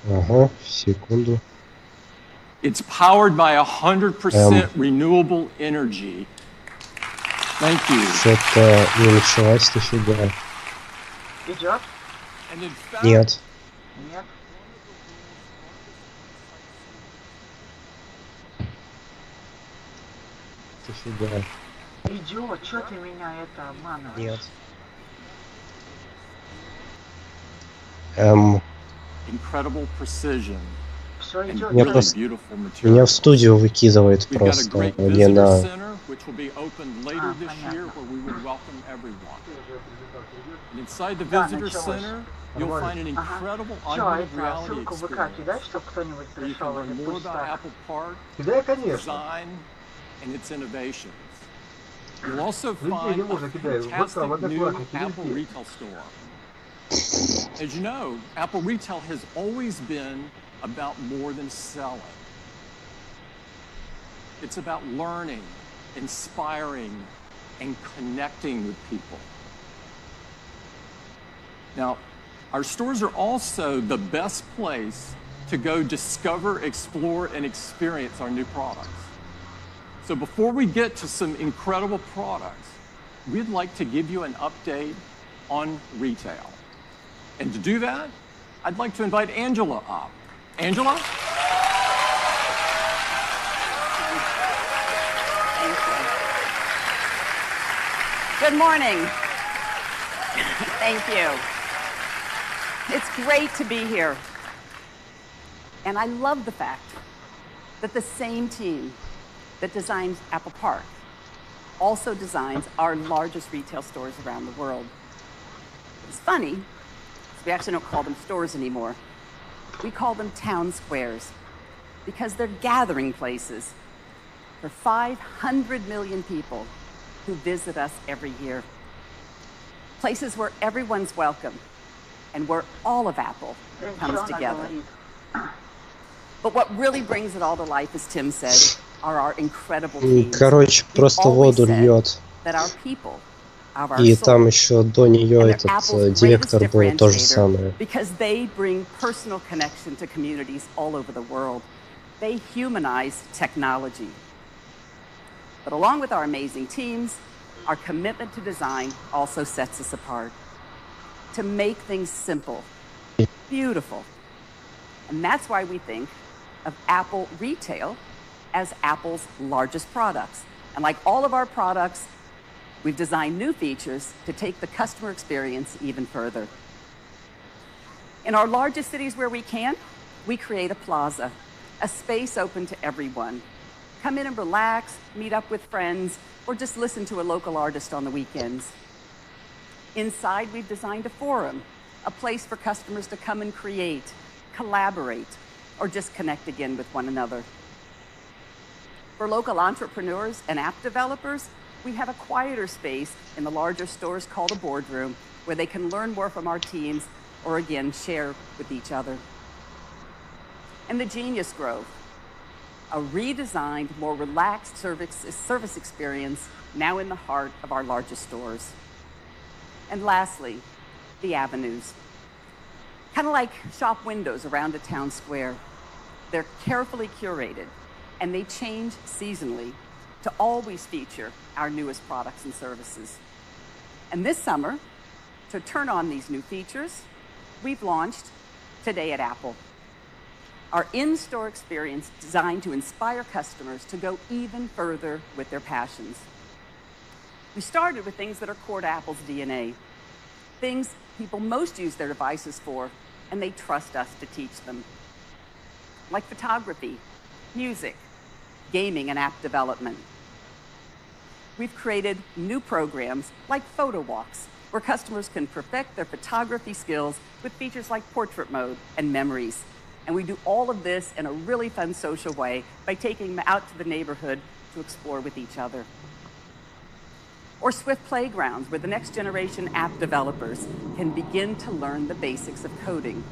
Ага, секунду. It's powered by 100% renewable energy. Thank you. Что-то не началась нифига. Идет? Нет. Нет. Нифига. Идет, что ты меня это обманываешь? Нет. Incredible precision. Все идет. Меня просто меня в студию выкидывает просто, не на... Inside the visitor center, you'll find an incredible augmented reality experience where you can learn more about Apple Park, design, and its innovations. You'll also find a fantastic new Apple retail store. As you know, Apple Retail has always been about more than selling. It's about learning, inspiring, and connecting with people. Now, our stores are also the best place to go discover, explore, and experience our new products. So before we get to some incredible products, we'd like to give you an update on retail. And to do that, I'd like to invite Angela up. Angela? Good morning. Thank you. It's great to be here. And I love the fact that the same team that designs Apple Park also designs our largest retail stores around the world. It's funny, we actually don't call them stores anymore. We call them town squares because they're gathering places for 500 million people who visit us every year. Places where everyone's welcome and where all of Apple comes together. But what really brings it all to life, as Tim said, are our incredible teams. Короче, просто воду льет. И там еще до нее этот директор был то же самое. Because they bring personal connection to communities all over the world. They humanize technology. But along with our amazing teams, our commitment to design also sets us apart. To make things simple, beautiful. And that's why we think of Apple Retail as Apple's largest products. And like all of our products, we've designed new features to take the customer experience even further. In our largest cities where we can, we create a plaza, a space open to everyone. Come in and relax, meet up with friends, or just listen to a local artist on the weekends. Inside, we've designed a forum, a place for customers to come and create, collaborate, or just connect again with one another. For local entrepreneurs and app developers, we have a quieter space in the larger stores called a boardroom where they can learn more from our teams or again share with each other. And the Genius Grove, a redesigned, more relaxed service experience now in the heart of our largest stores. And lastly, the avenues. Kind of like shop windows around a town square. They're carefully curated and they change seasonally to always feature our newest products and services. And this summer, to turn on these new features, we've launched Today at Apple, our in-store experience designed to inspire customers to go even further with their passions. We started with things that are core to Apple's DNA, things people most use their devices for, and they trust us to teach them, like photography, music, gaming, and app development. We've created new programs like Photo Walks, where customers can perfect their photography skills with features like portrait mode and memories. And we do all of this in a really fun social way by taking them out to the neighborhood to explore with each other. Or Swift Playgrounds, where the next generation app developers can begin to learn the basics of coding.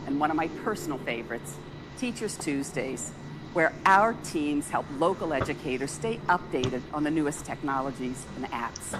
And one of my personal favorites, Teachers Tuesdays, where our teams help local educators stay updated on the newest technologies and apps.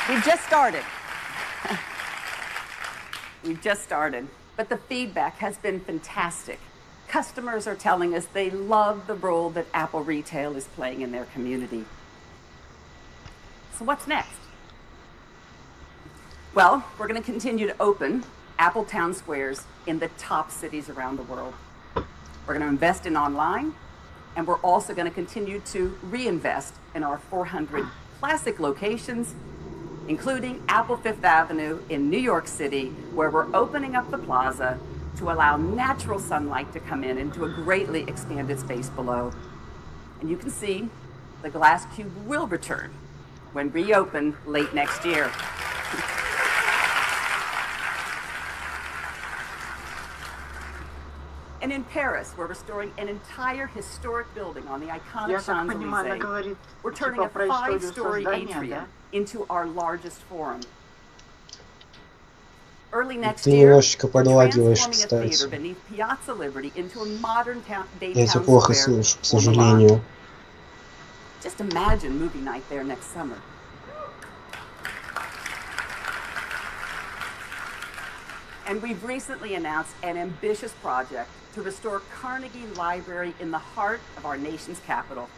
We've just started. We've just started, but the feedback has been fantastic. Customers are telling us they love the role that Apple Retail is playing in their community. So what's next? Well, we're going to continue to open Apple Town Squares in the top cities around the world. We're going to invest in online, and we're also going to continue to reinvest in our 400 classic locations, including Apple Fifth Avenue in New York City, where we're opening up the plaza to allow natural sunlight to come in into a greatly expanded space below. And you can see the Glass Cube will return when reopened late next year. And in Paris, we're restoring an entire historic building on the iconic Champs-Élysées. We're turning a 5-story atrium into our largest forum. Early next year, we're transforming a theater beneath Piazza Liberty into a modern daytime square. Just imagine movie night there next summer. And we've recently announced an ambitious project to restore Carnegie Library in the heart of our nation's capital.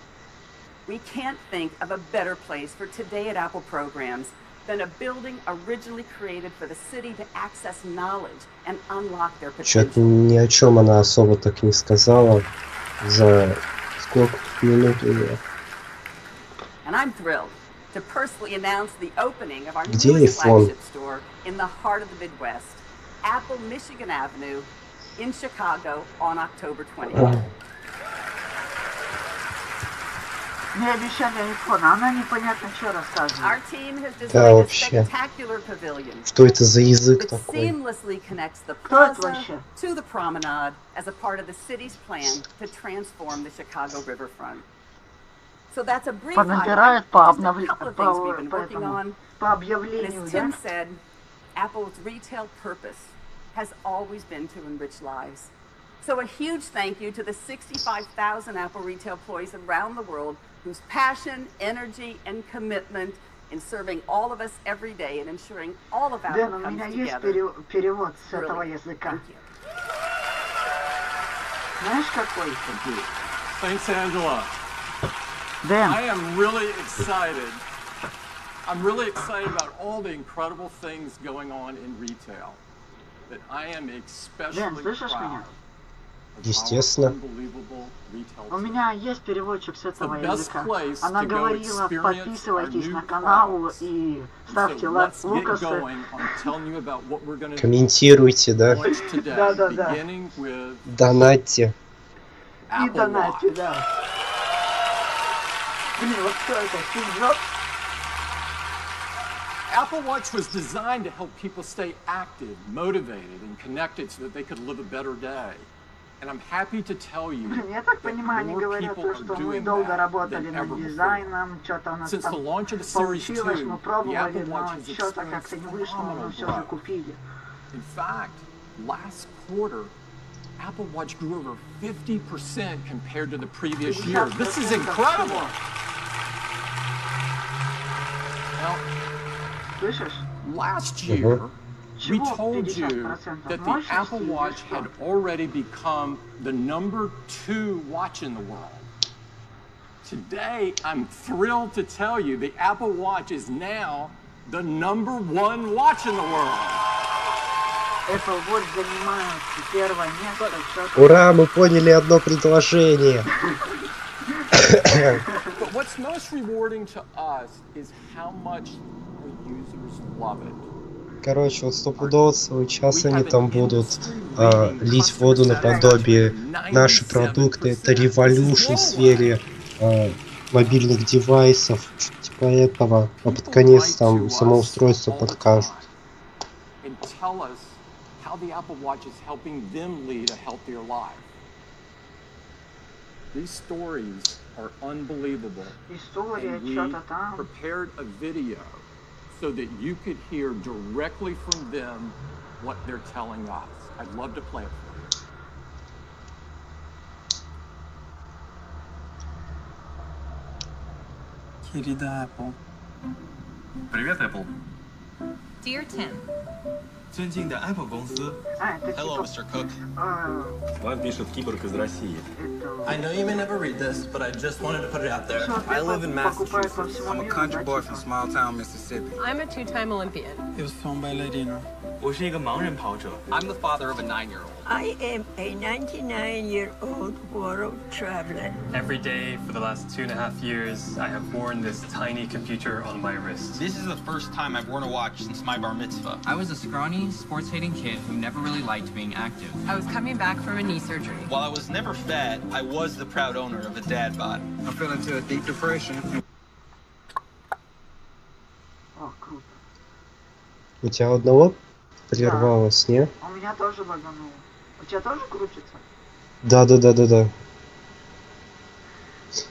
We can't think of a better place for Today at Apple programs than a building originally created for the city to access knowledge and unlock their potential. Чё-то ни о чем она особо так не сказала за сколько минут уже. And I'm thrilled to personally announce the opening of our newest flagship store in the heart of the Midwest, Apple Michigan Avenue in Chicago on October 20th. Our team has designed a spectacular pavilion that seamlessly connects the plaza to the promenade as a part of the city's plan to transform the Chicago riverfront. So that's a brief highlight, just a couple of things we've been working on. And as Tim said, Apple's retail purpose has always been to enrich lives. So a huge thank you to the 65,000 Apple Retail employees around the world whose passion, energy, and commitment in serving all of us every day and ensuring all of Apple comes together. Перевод с этого языка. Знаешь, какой? Thanks, Angela. Dan. I am really excited. I'm really excited about all the incredible things going on in retail. That I am especially proud. Естественно. У меня есть переводчик с этого языка. Она говорила, подписывайтесь на канал и ставьте лукасы. Комментируйте, да? Да. Донатьте. И донатьте, да. Блин, вот кто это? Стив Джобс? Apple Watch was designed to help people stay active, motivated, and connected so that they could live a better day. And I'm happy to tell you that more people are doing that than ever before. Since the launch of the Series 2, the Apple Watch has experienced phenomenal growth. In fact, last quarter, Apple Watch grew over 50% compared to the previous year. This is incredible! Now, last year, we told you that the Apple Watch had already become the #2 watch in the world. Today, I'm thrilled to tell you the Apple Watch is now the #1 watch in the world. Apple Watch занимает первое место. Ура, мы поняли одно предложение. But what's most rewarding to us is how much the users love it. Короче, вот стопудово сейчас они там будут лить воду наподобие наши продукты. Это революшн в сфере мобильных девайсов, типа этого. А под конец там самоустройство подкажут. These stories are unbelievable. And we prepared a video so that you could hear directly from them what they're telling us. I'd love to play it for you. Querida Apple. Привет, Apple. Dear Tim. 尊敬的 Apple 公司。Hello, Mr. Cook. Вам пишет киборг из России. I know you may never read this, but I just wanted to put it out there. I live in Massachusetts. I'm a country boy from small town Mississippi. I'm a two-time Olympian. He was filmed by Ladino. 我是一个盲人跑者。I'm the father of a 9-year-old. I am a 99-year-old world traveler. Every day for the last 2.5 years, I have worn this tiny computer on my wrist. This is the first time I've worn a watch since my bar mitzvah. I was a scrawny, sports-hating kid who never really liked being active. I was coming back from a knee surgery. While I was never fat, I was the proud owner of a dad bod. I fell into a deep depression. О, круто. У тебя одного прервалось, не? У меня тоже лагануло. У тебя тоже крутится? Да.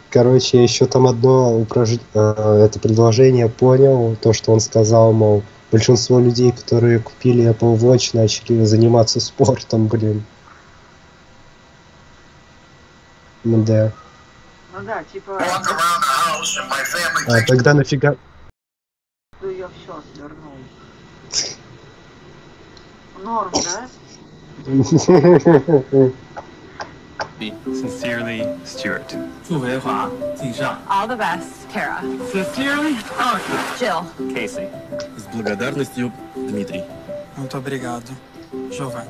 Короче, я еще там одно это предложение понял, то, что он сказал, мол, большинство людей, которые купили Apple Watch, начали заниматься спортом, блин. Да. Ну да, типа... А тогда нафига... Да я все свернул. Норм, да? Sincerely, Stuart. 祝维华敬上。 All the best, Tara. Sincerely, Jill. Casey. С благодарностью, Дмитрий. Muito obrigado, Giovanni.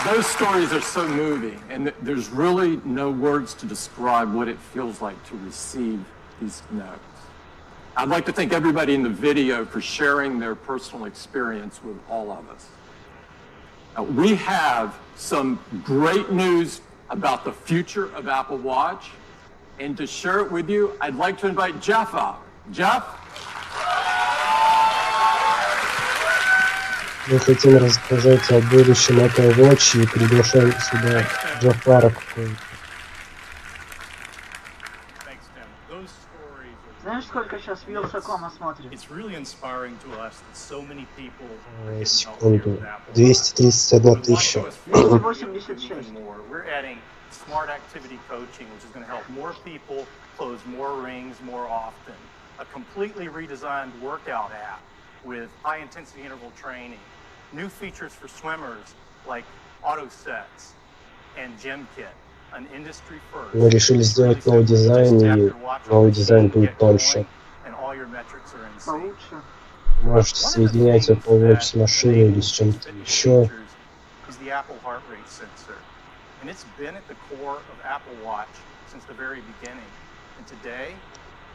Those stories are so moving, and there's really no words to describe what it feels like to receive these notes. I'd like to thank everybody in the video for sharing their personal experience with all of us. We have some great news about the future of Apple Watch, and to share it with you, I'd like to invite Jeff out. Jeff? Мы хотим рассказать о будущем Apple Watch и приглашаем сюда Джафара какой-то. Знаешь, сколько сейчас Вилсакома смотрит? Секунду. 231 тысяча. 286. Smart activity coaching, which is going to help more people close more rings more often. A completely redesigned workout app with high-intensity interval training. New features for swimmers like auto sets and gym kit. An industry first. Мы решили сделать новый дизайн, и новый дизайн будет тоньше. Получше. Можете соединять Apple Watch с машиной или с чем-то еще. And it's been at the core of Apple Watch since the very beginning. And today,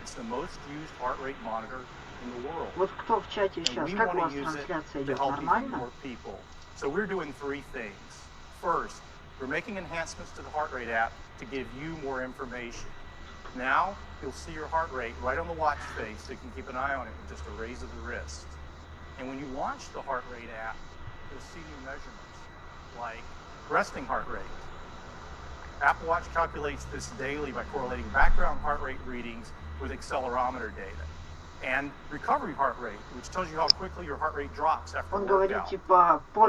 it's the most used heart rate monitor in the world. Вот кто в чате сейчас? Как у вас трансляция идет? Нормально? So we're doing three things. First, we're making enhancements to the heart rate app to give you more information. Now, you'll see your heart rate right on the watch face, so you can keep an eye on it with just a raise of the wrist. And when you launch the heart rate app, you'll see new measurements, like resting heart rate. Apple Watch calculates this daily by correlating background heart rate readings with accelerometer data. And recovery heart rate, which tells you how quickly your heart rate drops after Он a говорит, workout. типа, A lower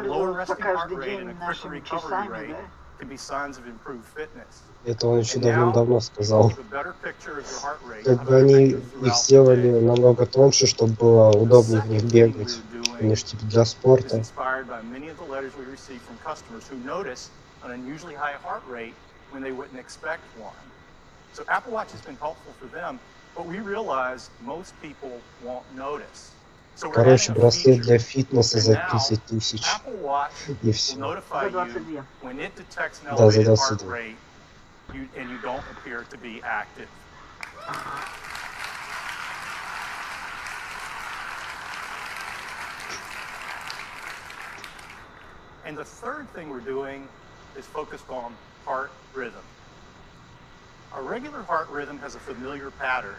пользоваться resting heart каждый rate день and a quicker нашими recovery часами, rate да? can be signs of improved fitness. Это он еще And now, давно сказал. with a better picture of your heart rate, Как бы они их сделали намного тоньше, чтобы было удобнее в них бегать. Они же типа для is спорта. inspired by many of the letters we receive from customers who notice an unusually high heart rate when they wouldn't expect one. So Apple Watch has been helpful for them, but we realize most people won't notice. So we're Короче, adding a браслет feature. для фитнеса за Now, 10 тысяч. Apple Watch И will все. notify За you 22. when it detects an Да, за elevated heart 22. rate and you don't appear to be active. And the third thing we're doing is focused on heart rhythm. A regular heart rhythm has a familiar pattern,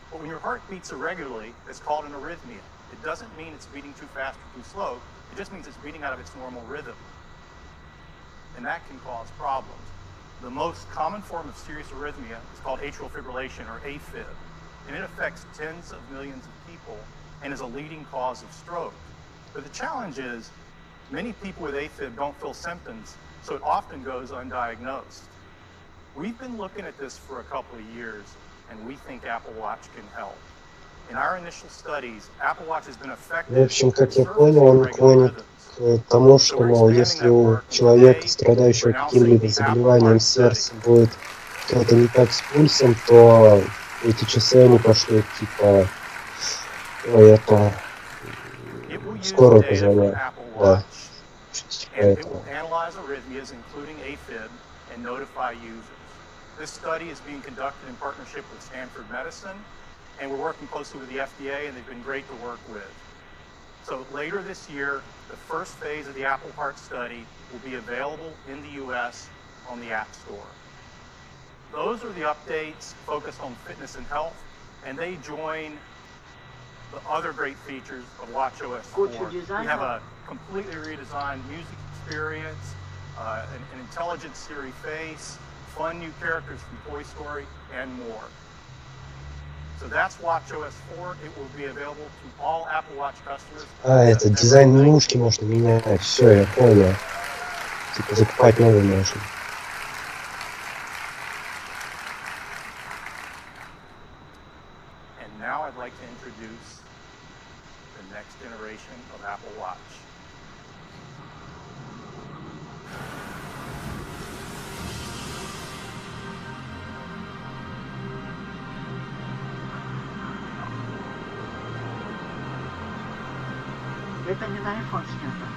but when your heart beats irregularly, it's called an arrhythmia. It doesn't mean it's beating too fast or too slow, it just means it's beating out of its normal rhythm. And that can cause problems. The most common form of serious arrhythmia is called atrial fibrillation, or AFib. and it affects tens of millions of people and is a leading cause of stroke. But the challenge is many people with AFib don't feel symptoms, so it often goes undiagnosed. We've been looking at this for a couple of years, and we think Apple Watch can help. In our initial studies, Apple Watch has been effective. В общем, как я понял, он клонит к тому, что, мол, если у человека, страдающего каким-либо заболеванием сердца, будет что-то не так с пульсом, то эти часы они пошлют, типа, это, скорую позвонят, да, что-то типа этого. This study is being conducted in partnership with Stanford Medicine, and we're working closely with the FDA, and they've been great to work with. So later this year, the first phase of the Apple Heart study will be available in the U.S. on the App Store. Those are the updates focused on fitness and health, and they join the other great features of watchOS 4. We have a completely redesigned music experience, an intelligent Siri face, fun new characters from Toy Story, and more. So that's watchOS 4. It will be available to all Apple Watch customers. Это дизайн игрушки можно менять. Все, я понял. Типа закупать новые можно. And now I'd like to introduce the next generation of Apple Watch. Это не на iPhone снято.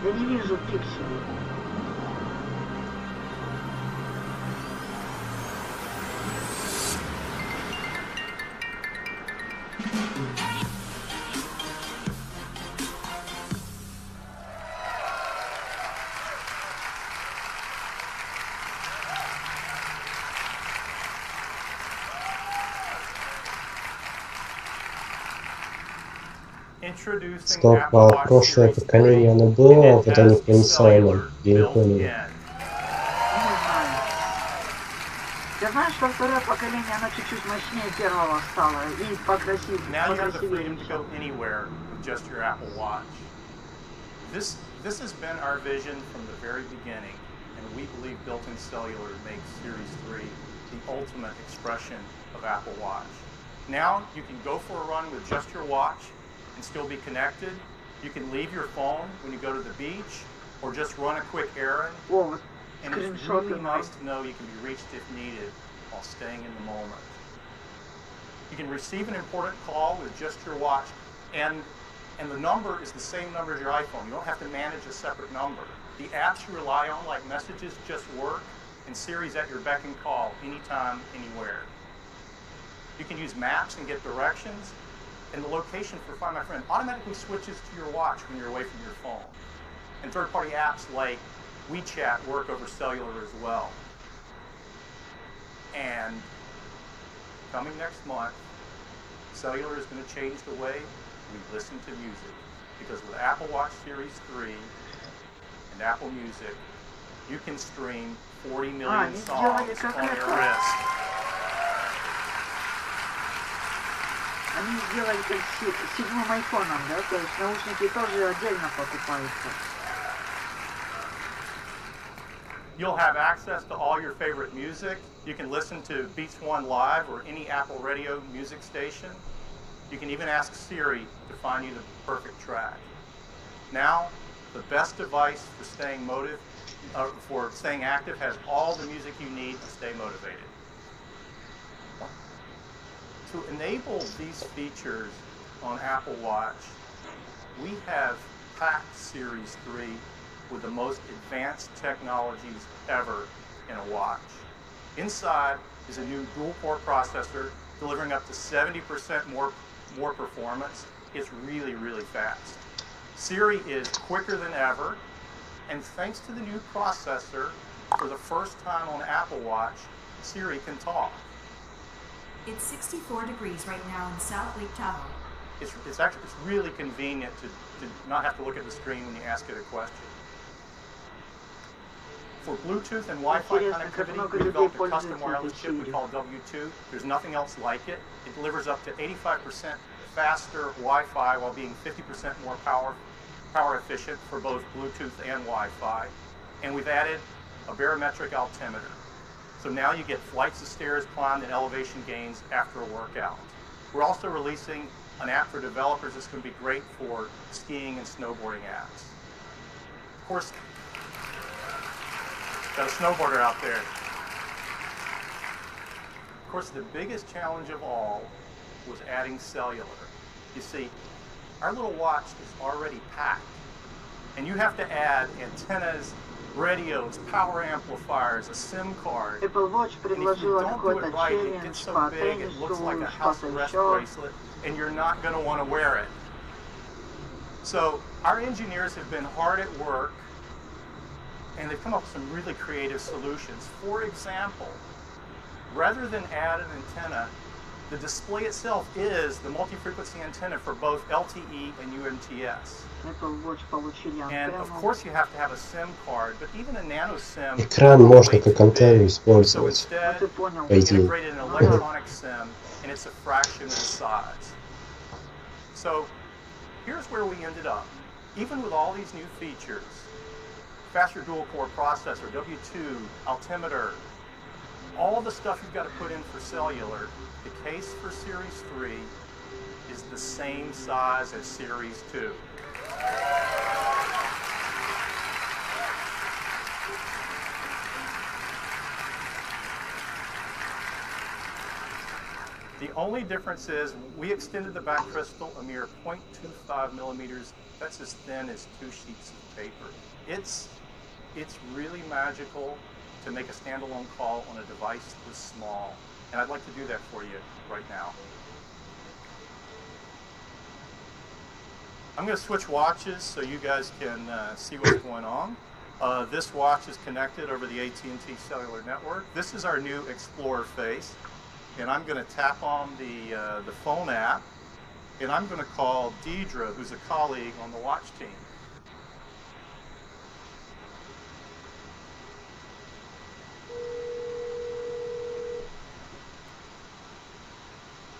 Я не вижу пикселей. Стоп, а прошлое поколение оно было водонепроницаемым? Я не понял. Я знаю, что второе поколение, оно чуть-чуть мощнее первого стало и покрасивее. Now you have the freedom to go anywhere with just your Apple Watch. This has been our vision from the very beginning, and we believe built-in cellular makes Series 3 the ultimate expression of Apple Watch. Now you can go for a run with just your watch and still be connected. You can leave your phone when you go to the beach or just run a quick errand. And it's really nice to know you can be reached if needed while staying in the moment. You can receive an important call with just your watch, and the number is the same number as your iPhone. You don't have to manage a separate number. The apps you rely on, like Messages, just work, and Siri's at your beck and call anytime, anywhere. You can use maps and get directions, and the location for Find My Friend automatically switches to your watch when you're away from your phone. And third-party apps like WeChat work over cellular as well. And coming next month, cellular is going to change the way we listen to music. Because with Apple Watch Series 3 and Apple Music, you can stream 40 million songs on your wrist. Они сделали как с седьмым айфоном, да? То есть наушники тоже отдельно покупаются. You'll have access to all your favorite music. You can listen to Beats One Live or any Apple Radio music station. You can even ask Siri to find you the perfect track. Now, the best device for staying active has all the music you need to stay motivated. To enable these features on Apple Watch, we have packed Series 3 with the most advanced technologies ever in a watch. Inside is a new dual-core processor delivering up to 70% more performance. It's really, really fast. Siri is quicker than ever, and thanks to the new processor, for the first time on Apple Watch, Siri can talk. It's 64 degrees right now in South Lake Tahoe. It's really convenient to not have to look at the screen when you ask it a question. For Bluetooth and Wi-Fi connectivity, we developed a custom wireless chip we call W2. There's nothing else like it. It delivers up to 85% faster Wi-Fi while being 50% more power efficient for both Bluetooth and Wi-Fi. And we've added a barometric altimeter. So now you get flights of stairs climbed and elevation gains after a workout. We're also releasing an app for developers that's going to be great for skiing and snowboarding apps. Of course, got a snowboarder out there. Of course, the biggest challenge of all was adding cellular. You see, our little watch is already packed, and you have to add antennas, radios, power amplifiers, a SIM card. Apple Watch предложила какой-то челлендж по теннису, что-то еще. Bracelet, and you're not going to want to wear it. So our engineers have been hard at work, and they've come up with some really creative solutions. For example, rather than add an antenna, the display itself is the multi-frequency antenna for both LTE and UMTS. And of course you have to have a SIM card, but even a nano SIM. Экран можно как антенну использовать. So instead, we integrated an electronic SIM, and it's a fraction of the size. So here's where we ended up. Even with all these new features, faster dual-core processor, W2, altimeter, all the stuff you've got to put in for cellular, the case for Series 3 is the same size as Series 2. The only difference is we extended the back crystal a mere 0.25 millimeters. That's as thin as 2 sheets of paper. It's really magical to make a standalone call on a device this small. And I'd like to do that for you right now. I'm going to switch watches so you guys can see what's going on. This watch is connected over the AT&T cellular network. This is our new Explorer face. And I'm going to tap on the phone app, and I'm going to call Deidre, who's a colleague on the watch team.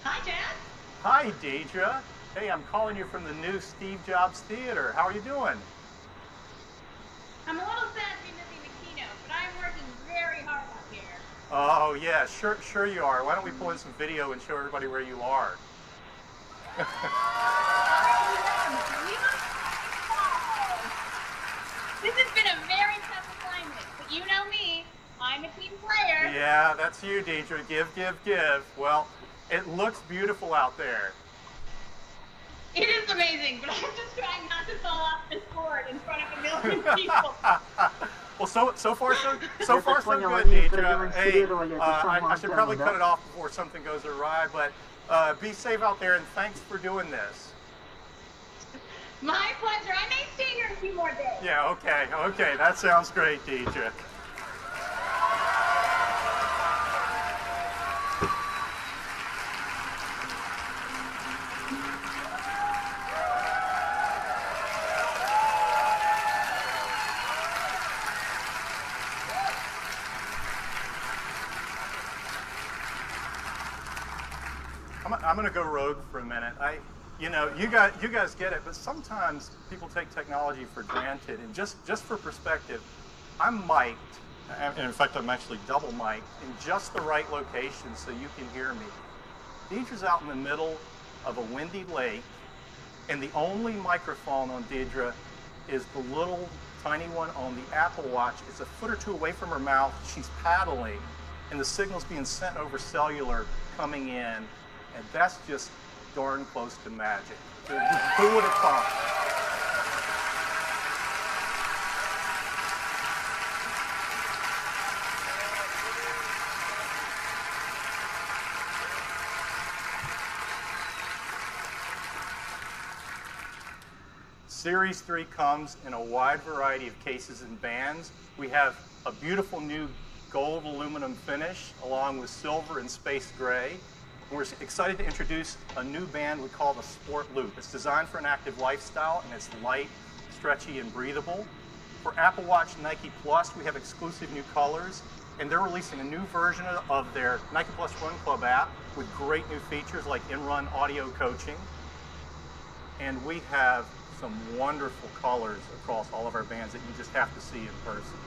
Hi, Dad. Hi, Deidre. Hey, I'm calling you from the new Steve Jobs Theater. How are you doing? I'm a little sad to be missing the keynote, but I'm working very hard out here. Oh, yeah, sure you are. Why don't we pull in some video and show everybody where you are? This has been a very tough assignment, but you know me. I'm a team player. Yeah, that's you, Deidre. Give. Well, it looks beautiful out there. It is amazing, but I'm just trying not to fall off this board in front of a million people. Well, so far so good, Deidre. Hey, I should probably cut it off before something goes awry, but be safe out there, and thanks for doing this. My pleasure. I may stay here a few more days. Yeah, okay. That sounds great, Deidre. I'm going to go rogue for a minute. You guys get it, but sometimes people take technology for granted. And just for perspective, I'm mic'd, and in fact, I'm actually double mic'd in just the right location so you can hear me. Deidre's out in the middle of a windy lake, and the only microphone on Deidre is the little tiny one on the Apple Watch. It's a foot or two away from her mouth. She's paddling, and the signal's being sent over cellular coming in. And that's just darn close to magic. Who would have thought? Series 3 comes in a wide variety of cases and bands. We have a beautiful new gold aluminum finish along with silver and space gray. We're excited to introduce a new band we call the Sport Loop. It's designed for an active lifestyle, and it's light, stretchy, and breathable. For Apple Watch Nike Plus, we have exclusive new colors, and they're releasing a new version of their Nike Plus Run Club app with great new features like in-run audio coaching. And we have some wonderful colors across all of our bands that you just have to see in person.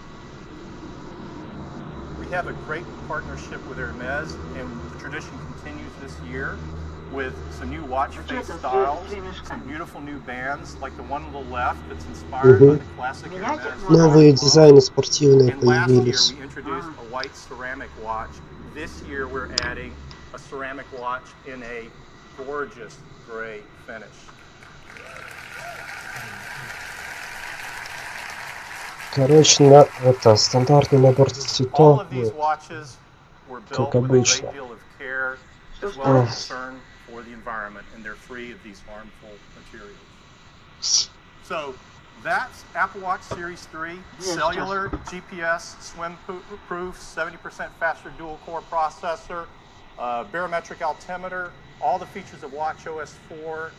We have a great partnership with Hermes, and the tradition continues this year with some new watch face styles, some beautiful new bands like the one on the left that's inspired by the classic Hermes. Новые дизайны спортивные And last появились. year we introduced a white ceramic watch. This year we're adding a ceramic watch in a gorgeous gray finish. Короче, это стандартный набор All цветов, of these watches were как built with a great обычно. deal of care as well as concern for the environment, and they're free of these harmful materials. So that's Apple Watch Series 3, cellular, GPS, swim-proof, 70% faster dual-core processor, barometric altimeter, all the features of watchOS 4,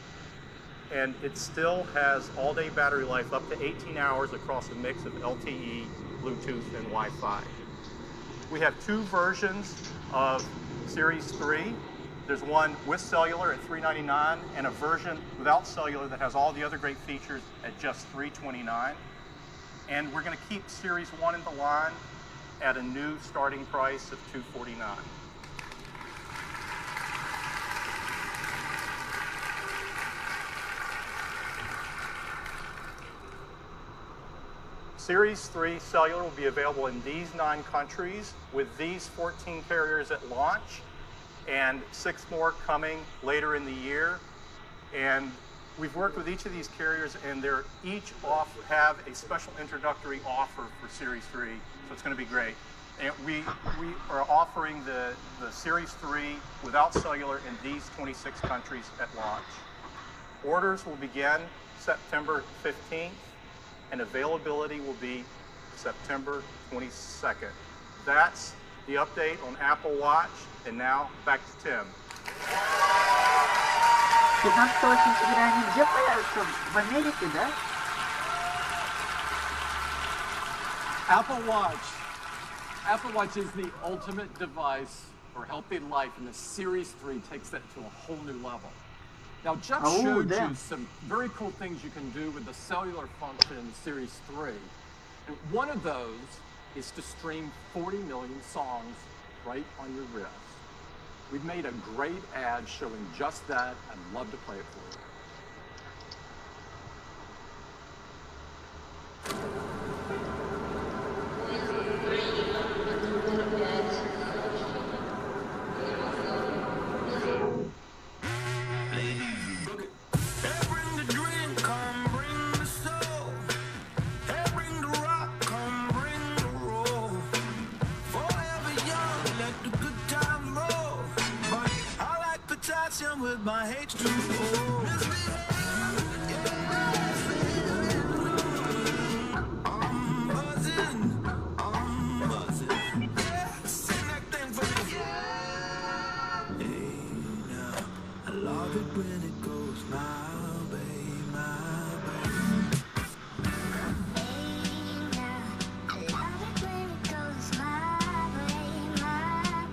and it still has all-day battery life up to 18 hours across a mix of LTE, Bluetooth, and Wi-Fi. We have two versions of Series 3. There's one with cellular at $399 and a version without cellular that has all the other great features at just $329. And we're going to keep Series 1 in the line at a new starting price of $249. Series 3 cellular will be available in these 9 countries with these 14 carriers at launch, and 6 more coming later in the year. And we've worked with each of these carriers, and they're each have a special introductory offer for Series 3, so it's going to be great. And we are offering the Series 3 without cellular in these 26 countries at launch. Orders will begin September 15th, and availability will be September 22nd. That's the update on Apple Watch, and now back to Tim. 15 сентября они где появятся? В Америке, да? Apple Watch is the ultimate device for healthy life, and the Series 3 takes that to a whole new level. Now, Jeff showed you some very cool things you can do with the cellular function in the Series 3. And one of those is to stream 40 million songs right on your wrist. We've made a great ad showing just that. I'd love to play it for you. With my H2O. I'm buzzing. Yeah, sing that thing for me. Yeah. Hey, now, I love it when it goes my way, my way. Hey, now, I love it when it goes my way, my way.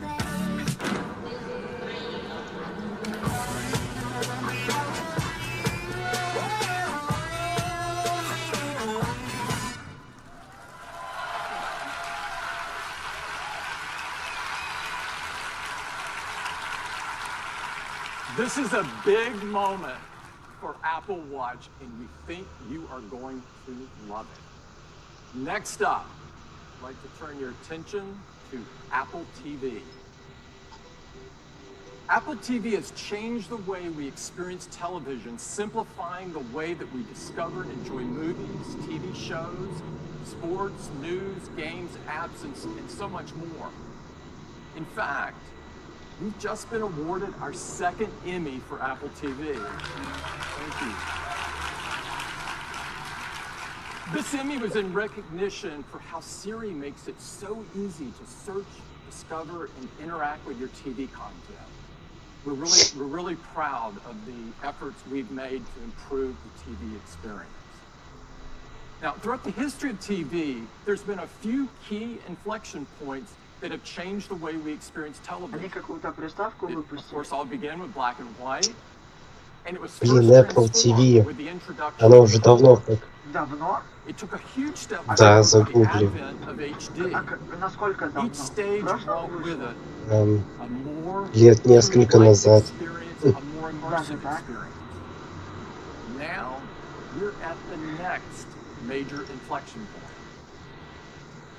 This is a big moment for Apple Watch, and we think you are going to love it. Next up, I'd like to turn your attention to Apple TV. Apple TV has changed the way we experience television, simplifying the way that we discover and enjoy movies, TV shows, sports, news, games, apps, and so much more. In fact, we've just been awarded our 2nd Emmy for Apple TV. Thank you. This Emmy was in recognition for how Siri makes it so easy to search, discover, and interact with your TV content. We're really proud of the efforts we've made to improve the TV experience. Now, throughout the history of TV, there's been a few key inflection points that have changed the way we experience television. Of course, all began with black and white, and it was Блин, Apple TV. with the introduction Оно уже давно как. Давно? It took a huge step Да, forward with the загугли. advent of HD. Насколько давно? Each stage brought with it a more Лет несколько назад. experience, a more immersive experience. Now, we're at the next major inflection point.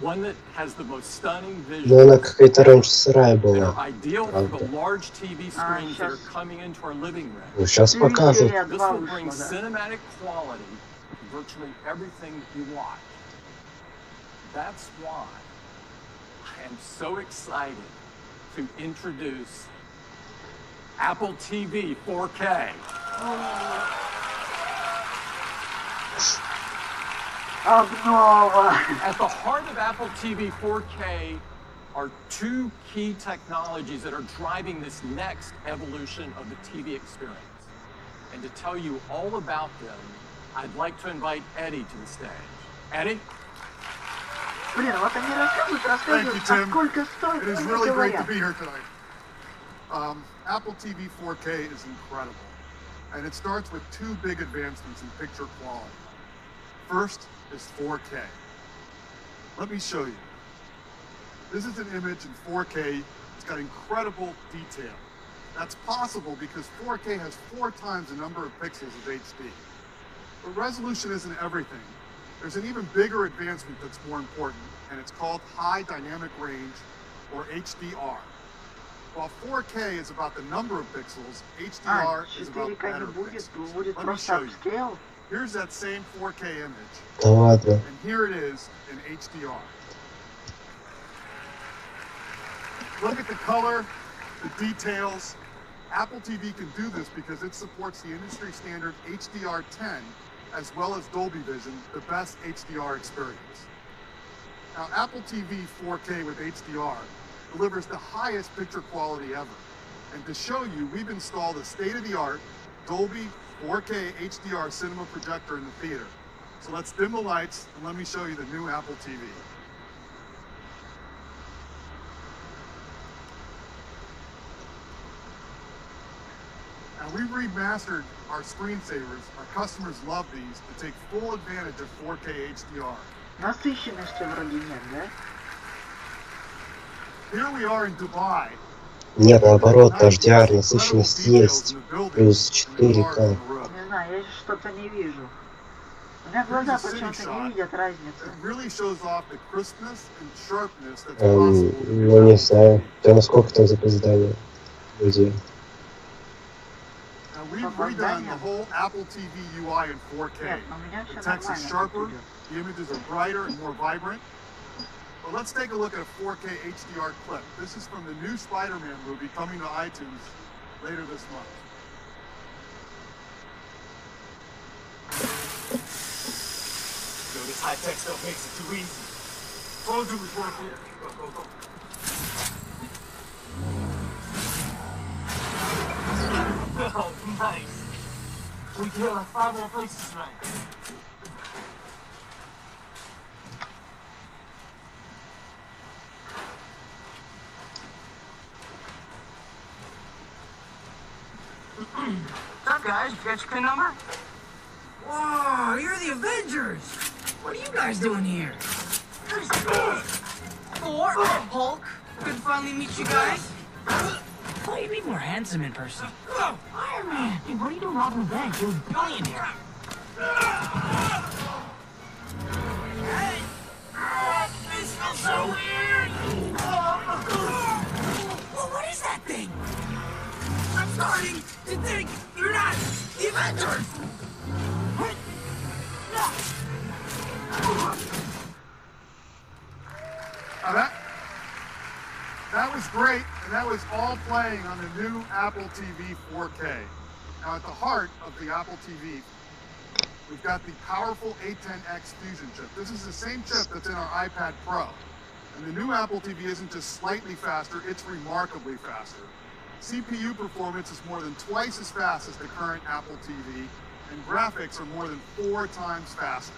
One that has the most stunning Но она visuals какая-то раньше сырая that была. are ideal for the Правда. large TV screens that are coming into our living room. Ну, сейчас показывают. This will bring cinematic quality to virtually everything that you watch. That's why I am so excited to introduce Apple TV 4K. At the heart of Apple TV 4K are two key technologies that are driving this next evolution of the TV experience. And to tell you all about them, I'd like to invite Eddie to the stage. Eddie? Блин, вот они рассказывают, Thank you, Tim. сколько стоит, It is они really great to говорят. be here tonight. Apple TV 4K is incredible, and it starts with two big advancements in picture quality. First is 4K. Let me show you. This is an image in 4K. It's got incredible detail. That's possible because 4K has 4 times the number of pixels of HD. But resolution isn't everything. There's an even bigger advancement that's more important, and it's called High Dynamic Range, or HDR. While 4K is about the number of pixels, HDR is about better pixels. Let me show you. Here's that same 4K image, Да ладно. and here it is in HDR. Look at the color, the details. Apple TV can do this because it supports the industry standard HDR10 as well as Dolby Vision, the best HDR experience. Now, Apple TV 4K with HDR delivers the highest picture quality ever. And to show you, we've installed a state-of-the-art Dolby 4K HDR cinema projector in the theater. So let's dim the lights and let me show you the new Apple TV. Now, we've remastered our screensavers. Our customers love these to take full advantage of 4K HDR. Насыщенности вроде нет, да? Here we are in Dubai. Нет, наоборот, HDR насыщенность есть. Плюс 4К. Не знаю, я что-то не вижу. У меня глаза почему-то не видят разницу. It really shows off the crispness and sharpness that's possible. Ну, не знаю. Да насколько там запоздание людей. Now, we've redone the whole Apple TV UI in 4K. The text is sharper, the images are brighter and more vibrant. But let's take a look at a 4K HDR clip. This is from the new Spider-Man movie coming to iTunes later this month. Yo, this high-tech stuff makes it too easy. Told you it was worth it. Go, go, go. Oh, nice. We can hit like 5 more places tonight. What's up, guys? You got your PIN number? Whoa, you're the Avengers! What are you guys doing here? Thor, Hulk, good to finally meet you guys. Oh, you'd be more handsome in person. Iron Man! Hey, what are you doing robbing the bank? You're a billionaire. Hey! This smells so weird! Well, what is that thing? I'm starting to think you're not the Avengers! Now that was great, and that was all playing on the new Apple TV 4K. Now, at the heart of the Apple TV, we've got the powerful A10X Fusion chip. This is the same chip that's in our iPad Pro. And the new Apple TV isn't just slightly faster, it's remarkably faster. CPU performance is more than twice as fast as the current Apple TV, and graphics are more than 4 times faster.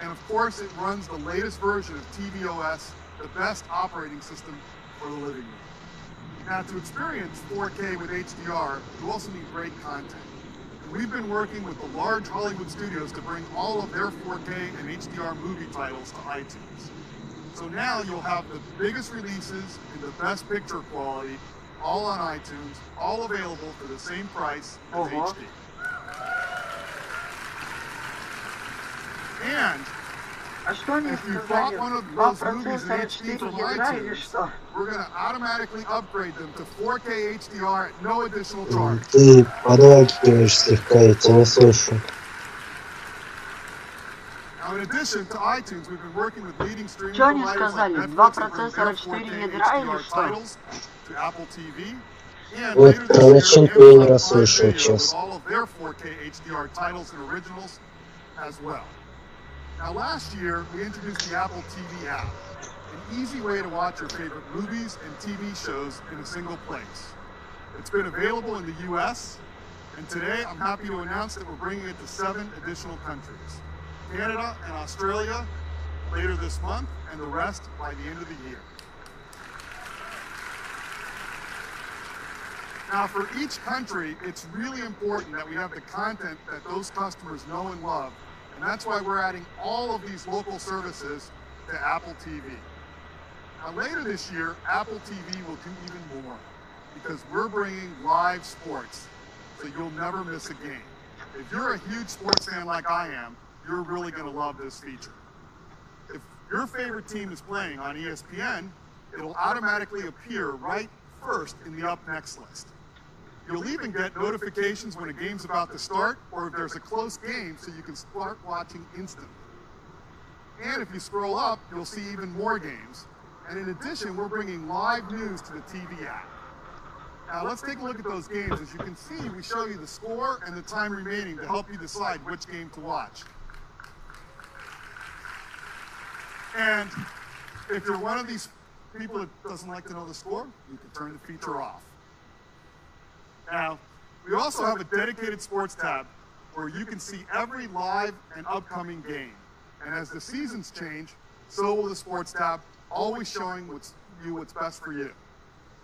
And of course, it runs the latest version of tvOS, the best operating system for the living room. Now, to experience 4K with HDR, you also need great content. And we've been working with the large Hollywood studios to bring all of their 4K and HDR movie titles to iTunes. So now you'll have the biggest releases in the best picture quality, all on iTunes, all available for the same price as HD. And if you bought one of those movies in HD from iTunes, we're going to automatically upgrade them to 4K HDR at no additional charge. Ты подлагиваешь слегка, я тебя не слышу. Now, in addition to iTunes, we've been working with leading streaming providers like Netflix to bring their 4K HDR titles to Apple TV. And Вот later про this year, начинку я не Amazon расслышал, Prime Video with честно. all of their 4K HDR titles and originals as well. Now, last year, we introduced the Apple TV app, an easy way to watch your favorite movies and TV shows in a single place. It's been available in the US, and today I'm happy to announce that we're bringing it to 7 additional countries: Canada and Australia later this month, and the rest by the end of the year. Now, for each country, it's really important that we have the content that those customers know and love, and that's why we're adding all of these local services to Apple TV. Now, later this year, Apple TV will do even more, because we're bringing live sports, so you'll never miss a game. If you're a huge sports fan like I am, you're really going to love this feature. If your favorite team is playing on ESPN, it'll automatically appear right first in the Up Next list. You'll even get notifications when a game's about to start, or if there's a close game, so you can start watching instantly. And if you scroll up, you'll see even more games. And in addition, we're bringing live news to the TV app. Now let's take a look at those games. As you can see, we show you the score and the time remaining to help you decide which game to watch. And if you're one of these people that doesn't like to know the score, you can turn the feature off. Now, we also have a dedicated sports tab where you can see every live and upcoming game. And as the seasons change, so will the sports tab, always showing what's best for you.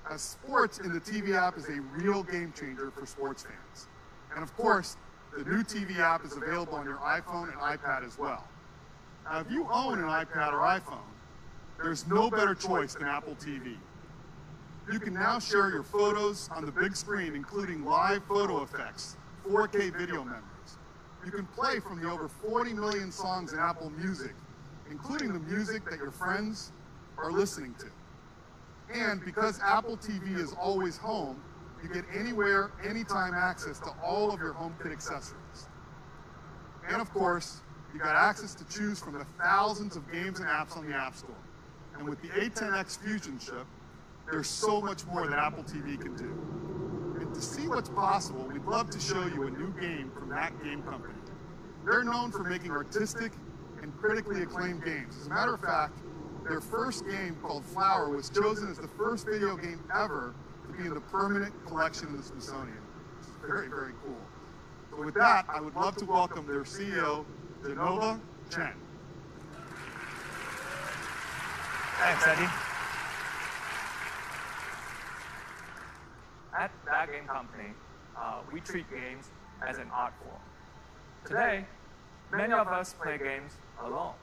As sports in the TV app is a real game changer for sports fans. And of course, the new TV app is available on your iPhone and iPad as well. Now, if you own an iPad or iPhone, there's no better choice than Apple TV. You can now share your photos on the big screen, including live photo effects, 4K video memories. You can play from the over 40 million songs in Apple Music, including the music that your friends are listening to. And because Apple TV is always home, you get anywhere, anytime access to all of your HomeKit accessories. And of course, you got access to choose from the thousands of games and apps on the App Store. And with the A10X Fusion chip, there's so much more that Apple TV can do. And to see what's possible, we'd love to show you a new game from that game company. They're known for making artistic and critically acclaimed games. As a matter of fact, their first game, called Flower, was chosen as the first video game ever to be in the permanent collection of the Smithsonian. It's very, very cool. So with that, I would love to welcome their CEO, Denova Chen. Thanks, Eddie. At That Game Company, we treat games as an art form. Today, many of us play games alone,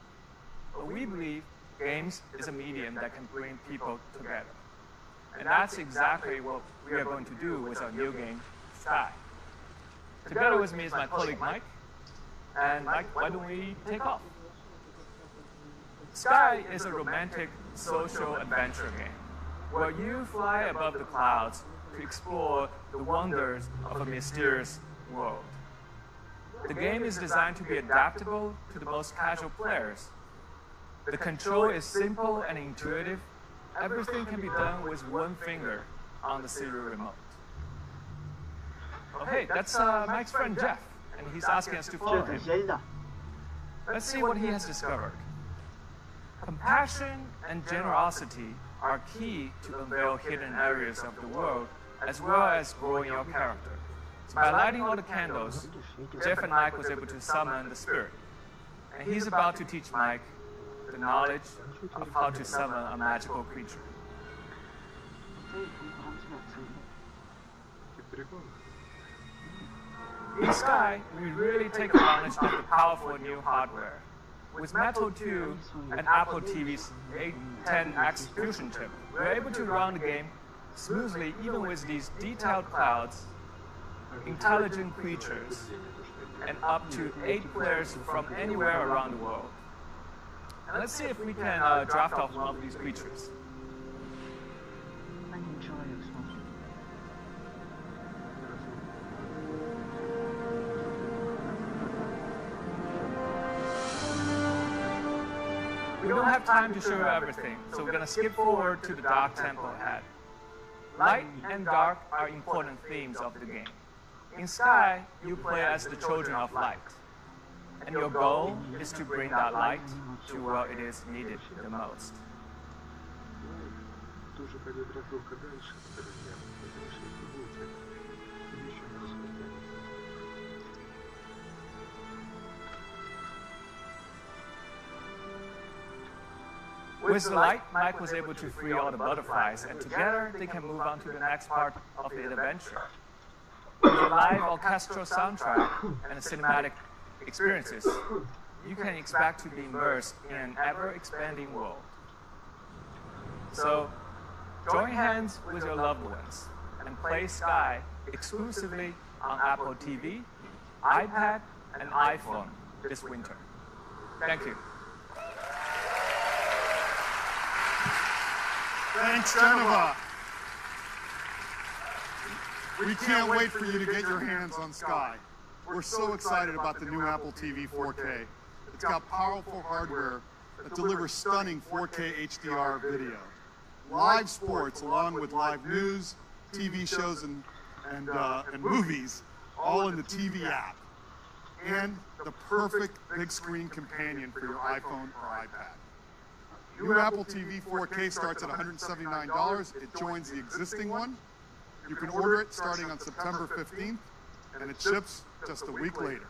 but we believe games is a medium that can bring people together. And that's exactly what we are going to do with our new game, Sky. Together with me is my colleague Mike. And Mike, why don't we take off? Sky is a romantic social adventure game where you fly above the clouds to explore the wonders of a mysterious world. The game is designed to be adaptable to the most casual players. The control is simple and intuitive. Everything can be done with one finger on the serial remote. Oh, hey, that's Mike's friend Jeff, and he's asking us to follow him. Let's see what he has discovered. Compassion and generosity are key to unveil hidden areas of the world, as well as growing your character. So by lighting all the candles, Jeff and Mike was able to summon the spirit. And he's about to teach Mike the knowledge of how to summon a magical creature. In Sky, we really take advantage of the powerful new hardware. With Metal 2 and Apple TV's A10X Fusion chip, we're able to run the game smoothly even with these detailed clouds, intelligent creatures, and up to 8 players from anywhere around the world. And let's see if we can draft off one of these creatures. We don't have time to show you everything, so we're gonna skip forward to the Dark Temple ahead. Light and dark are important themes of the game. In Sky, you play as the children of light, and your goal is to bring that light to where it is needed the most. With the light, Mike was able to free all the butterflies, and together they can move on to the next part of the adventure. With a live orchestral soundtrack and cinematic experiences, you can expect to be immersed in an ever-expanding world. So, join hands with your loved ones and play Sky exclusively on Apple TV, iPad, and iPhone this winter. Thank you. Thanks, Geneva. We can't wait for you to get your hands on Sky. We're so excited about the new Apple TV 4K. It's got powerful hardware that delivers stunning 4K HDR video. Live sports along with live news, TV shows, and movies, all in the TV app. And the perfect big screen companion for your iPhone or iPad. New Apple TV 4K starts at $179. It joins the existing one. You can order it starting on September 15th, and it ships just a week later.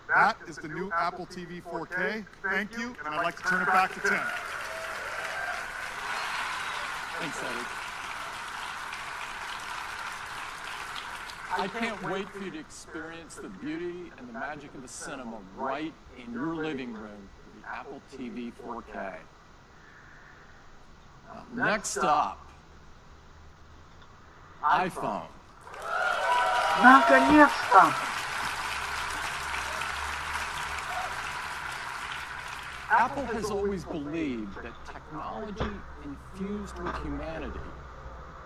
That is the new Apple TV 4K. Thank you, and I'd like to turn it back to Tim. Thanks, Eddie. I can't wait for you to experience the beauty and the magic of the cinema right in your living room with the Apple TV 4K. Next up, iPhone. Наконец-то! Apple has always believed that technology infused with humanity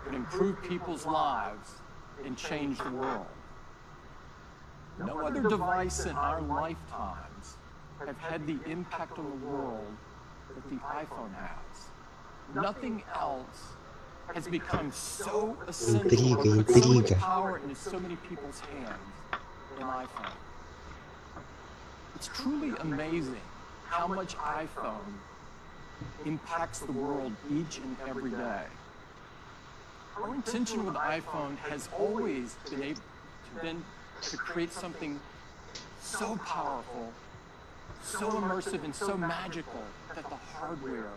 could improve people's lives and change the world. No other device in our lifetimes have had the impact on the world that the iPhone has. Nothing else has become so essential or put so much power into so many people's hands than iPhone. It's truly amazing how much iPhone impacts the world each and every day. Our intention with iPhone has always been to create something so powerful, so immersive, and so magical that the hardware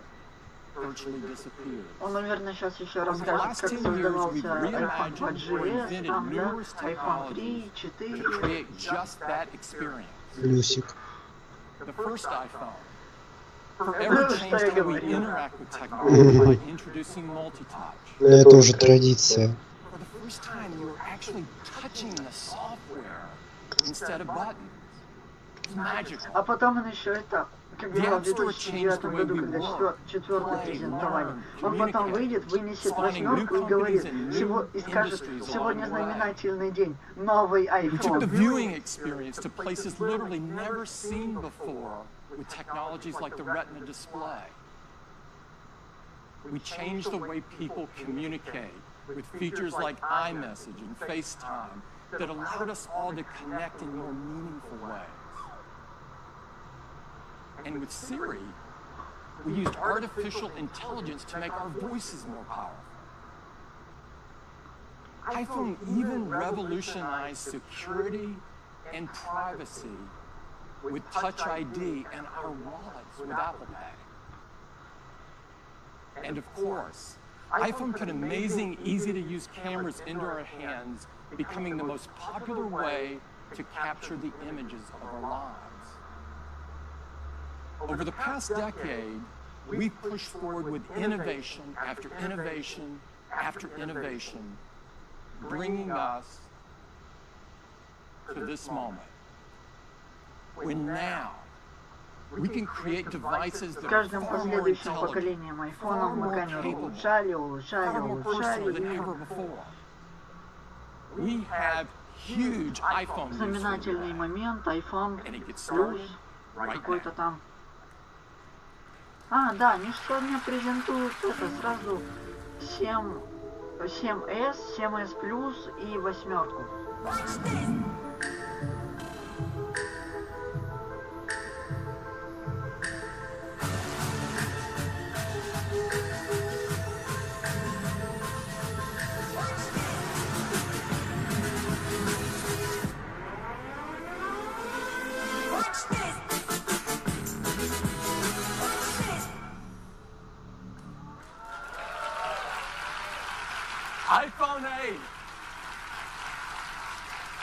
virtually disappeared. Он, наверное, сейчас еще расскажет, как создавался iPhone 5GS, там, да, iPhone 3, 4. Плюсик. The first iPhone forever changed how we interact with technology by introducing multi-touch. Это уже традиция. For the first time, you were actually touching the software instead of buttons. It's magical. А потом он еще это, как было в 2009 году, когда четвертый презентовали. Он потом выйдет, вынесет восьмерку и говорит, и скажет, сегодня знаменательный день, новый iPhone. We took the viewing experience to places literally never seen before with technologies like the Retina display. We changed the way people communicate with features like iMessage and FaceTime that allowed us all to connect in more meaningful ways. And with Siri, we used artificial intelligence to make our voices more powerful. iPhone even revolutionized security and privacy with Touch ID and our wallets with Apple Pay. And of course, iPhone put amazing, easy-to-use cameras into our hands, becoming the most popular way to capture the images of our lives. Over the past decade, we've pushed forward with innovation after innovation after innovation, bringing us to this moment, when now we can create devices that are far more intelligent, far more capable, far more personal than ever before. We have huge iPhone Знаменательный момент, iPhone Plus, какой-то там. А, да, они что мне презентуют это сразу 7S, 7S Plus и 8-ку. iPhone 8.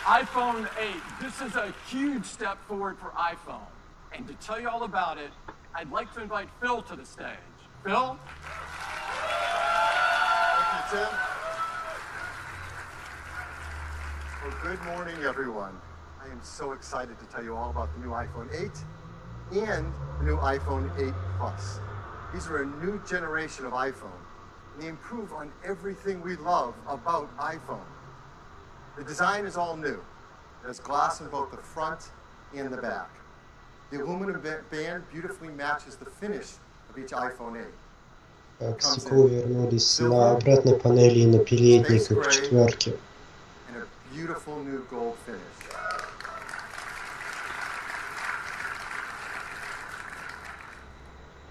iPhone 8. This is a huge step forward for iPhone. And to tell you all about it, I'd like to invite Phil to the stage. Phil? Thank you, Tim. Well, good morning, everyone. I am so excited to tell you all about the new iPhone 8 and the new iPhone 8 Plus. These are a new generation of iPhone. They improve on everything we love about iPhone. The design is all new. There's glass in both the front and the back. The aluminum band beautifully matches the finish of each iPhone 8. К стеклу вернулись на обратной панели и на передниках четверки. And a beautiful new gold finish.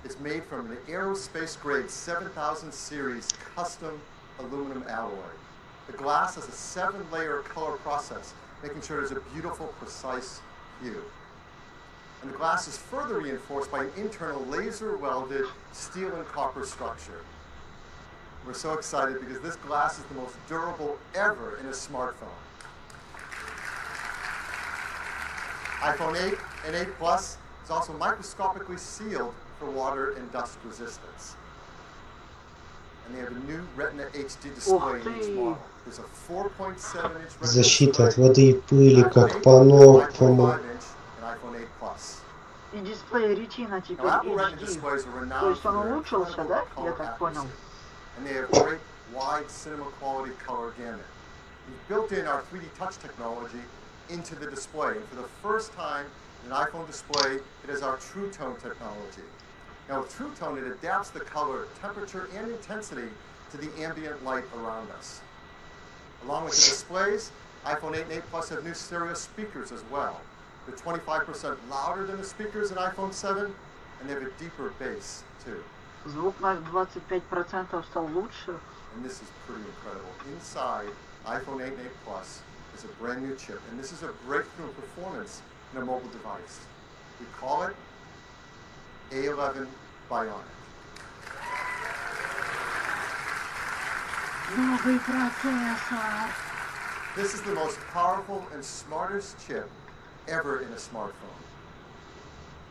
It's made from an aerospace-grade 7000 series custom aluminum alloy. The glass has a 7-layer color process, making sure there's a beautiful, precise hue. And the glass is further reinforced by an internal laser-welded steel and copper structure. We're so excited because this glass is the most durable ever in a smartphone. iPhone 8 and 8 Plus is also microscopically sealed for water and dust resistance. And they have a new Retina HD display in each model. There's a 4.7-inch Retina Защита от воды и пыли, как по новому. iPhone 8 Plus. И дисплей Retina теперь HD. То есть он улучшился, да? Я так понял. And they have great wide cinema quality color gamut. We've built in our 3D touch technology into the display. And for the first time in an iPhone display, it is our True Tone technology. Now with True Tone, it adapts the color, temperature, and intensity to the ambient light around us. Along with the displays, iPhone 8 and 8 Plus have new stereo speakers as well. They're 25% louder than the speakers in iPhone 7, and they have a deeper bass too. Звук на 25% стал лучше. And this is pretty incredible. Inside iPhone 8 and 8 Plus is a brand new chip, and this is a breakthrough performance in a mobile device. We call it A11 Bionic. Новый процессор. This is the most powerful and smartest chip ever in a smartphone.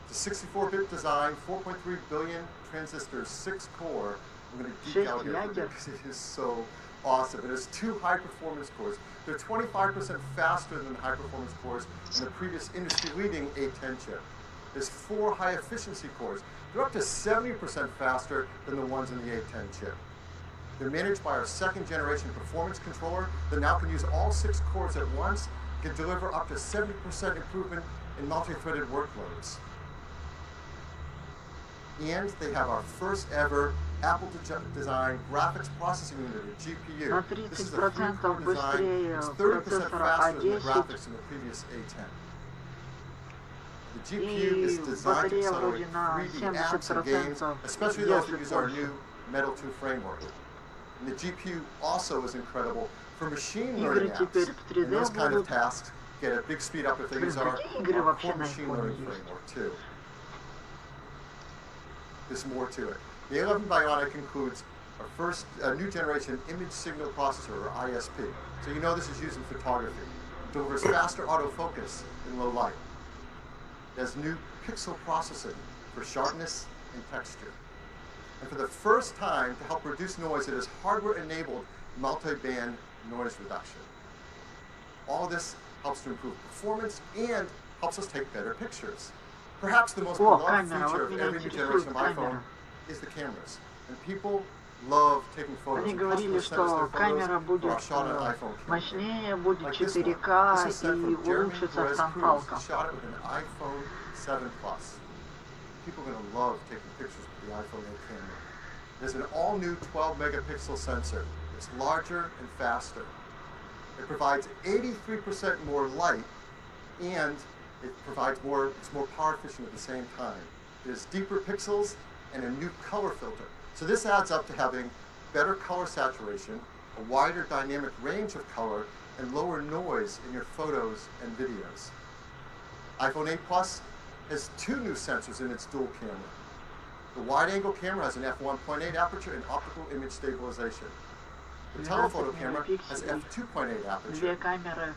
It's a 64-bit design, 4.3 billion transistors, 6-core. I'm going to geek out here because it is so awesome. It has 2 high-performance cores. They're 25% faster than the high-performance cores in the previous industry-leading A10 chip. There's 4 high-efficiency cores. They're up to 70% faster than the ones in the A10 chip. They're managed by our 2nd-generation performance controller that now can use all 6 cores at once, can deliver up to 70% improvement in multi-threaded workloads. And they have our first ever Apple design graphics processing unit, or GPU. This is a 3-core design. It's 30% faster than the graphics in the previous A10. The GPU is designed to accelerate 3D apps and games, especially those that use our new Metal 2 framework. And the GPU also is incredible for machine learning apps. And those kind of tasks get a big speed up if they use our core machine learning framework too. There's more to it. The A11 Bionic includes our first new generation image signal processor, or ISP. So you know this is used in photography. It delivers faster autofocus in low light. It has new pixel processing for sharpness and texture. And for the first time, to help reduce noise, it has hardware-enabled multi-band noise reduction. All this helps to improve performance and helps us take better pictures. Perhaps the most beloved feature of every new generation of iPhone is the cameras. And people love taking photos. Они говорили, что камера будет мощнее, будет 4К и улучшится фронталка. People are going to love taking pictures with the iPhone 8 camera. There's an all-new 12-megapixel sensor. It's larger and faster. It provides 83% more light, and it provides it's more power efficient at the same time. There's deeper pixels and a new color filter. So this adds up to having better color saturation, a wider dynamic range of color, and lower noise in your photos and videos. iPhone 8 Plus has 2 new sensors in its dual camera. The wide-angle camera has an f1.8 aperture and optical image stabilization. The telephoto camera has f2.8 aperture.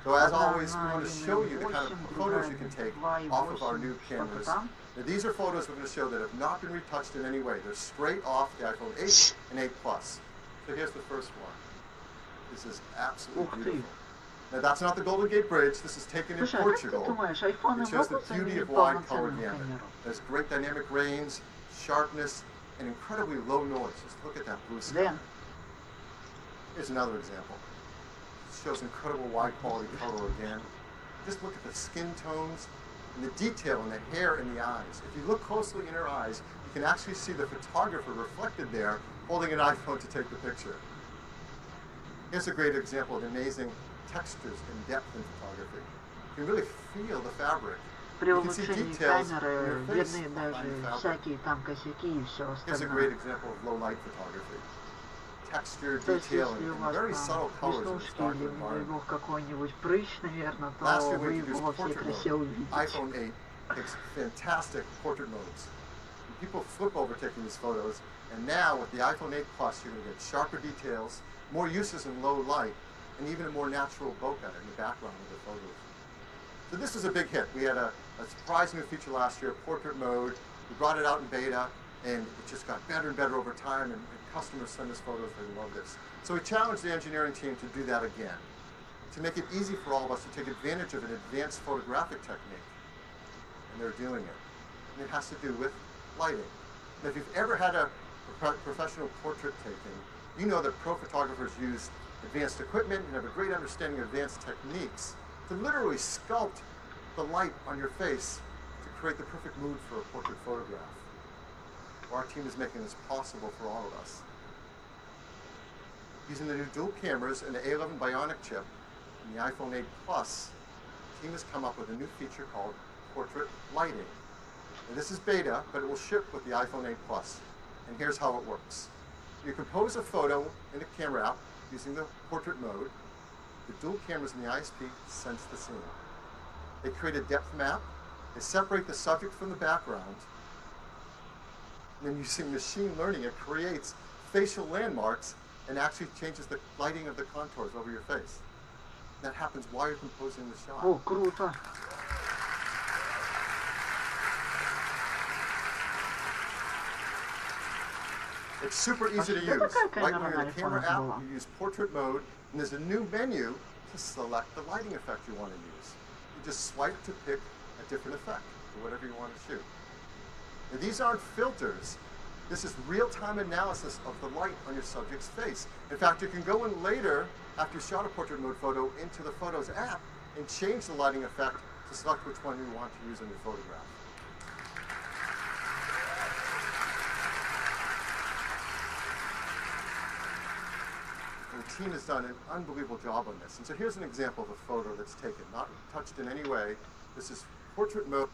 So as always, we want to show you the kind of photos you can take off of our new cameras. Now these are photos we're going to show that have not been retouched in any way. They're straight off the iPhone 8 and 8 Plus. So here's the first one. This is absolutely beautiful. Now that's not the Golden Gate Bridge. This is taken in Portugal. It shows the beauty of wide color gamut. There's great dynamic range, sharpness, and incredibly low noise. Just look at that blue sky. Here's another example. It shows incredible wide quality color again. Just look at the skin tones and the detail in the hair and the eyes. If you look closely in her eyes, you can actually see the photographer reflected there holding an iPhone to take the picture. Here's a great example of amazing textures and depth in photography. You can really feel the fabric. При улучшении камеры видны даже всякие там косяки и все остальное. Here's a great example of low light photography. Texture, detail, and very subtle colors in this dark environment. Какой-нибудь прыщ, наверное, то вы его во всей красе увидите. iPhone 8 takes fantastic portrait modes. And people flip over taking these photos, and now with the iPhone 8 Plus, you're going to get sharper details, more uses in low light, and even a more natural bokeh in the background of the photos. So this is a big hit. We had a surprise new feature last year, portrait mode. We brought it out in beta, and it just got better and better over time, and customers send us photos, they love this. So we challenged the engineering team to do that again, to make it easy for all of us to take advantage of an advanced photographic technique. And they're doing it. And it has to do with lighting. And if you've ever had a professional portrait taking, you know that pro photographers use advanced equipment and have a great understanding of advanced techniques to literally sculpt the light on your face to create the perfect mood for a portrait photograph. Well, our team is making this possible for all of us. Using the new dual cameras and the A11 Bionic chip and the iPhone 8 Plus, the team has come up with a new feature called portrait lighting. Now, this is beta, but it will ship with the iPhone 8 Plus. And here's how it works. You compose a photo in a camera app using the portrait mode. The dual cameras in the ISP sense the scene. They create a depth map. They separate the subject from the background. And then using machine learning, it creates facial landmarks and actually changes the lighting of the contours over your face. That happens while you're composing the shot. О, круто. It's super easy to use. Right when you're in the camera app, you use portrait mode, and there's a new menu to select the lighting effect you want to use. You just swipe to pick a different effect for whatever you want to shoot. Now, these aren't filters. This is real-time analysis of the light on your subject's face. In fact, you can go in later, after you shot a portrait mode photo, into the Photos app and change the lighting effect to select which one you want to use in your photograph. And the team has done an unbelievable job on this. And so here's an example of a photo that's taken, not touched in any way. This is portrait mode.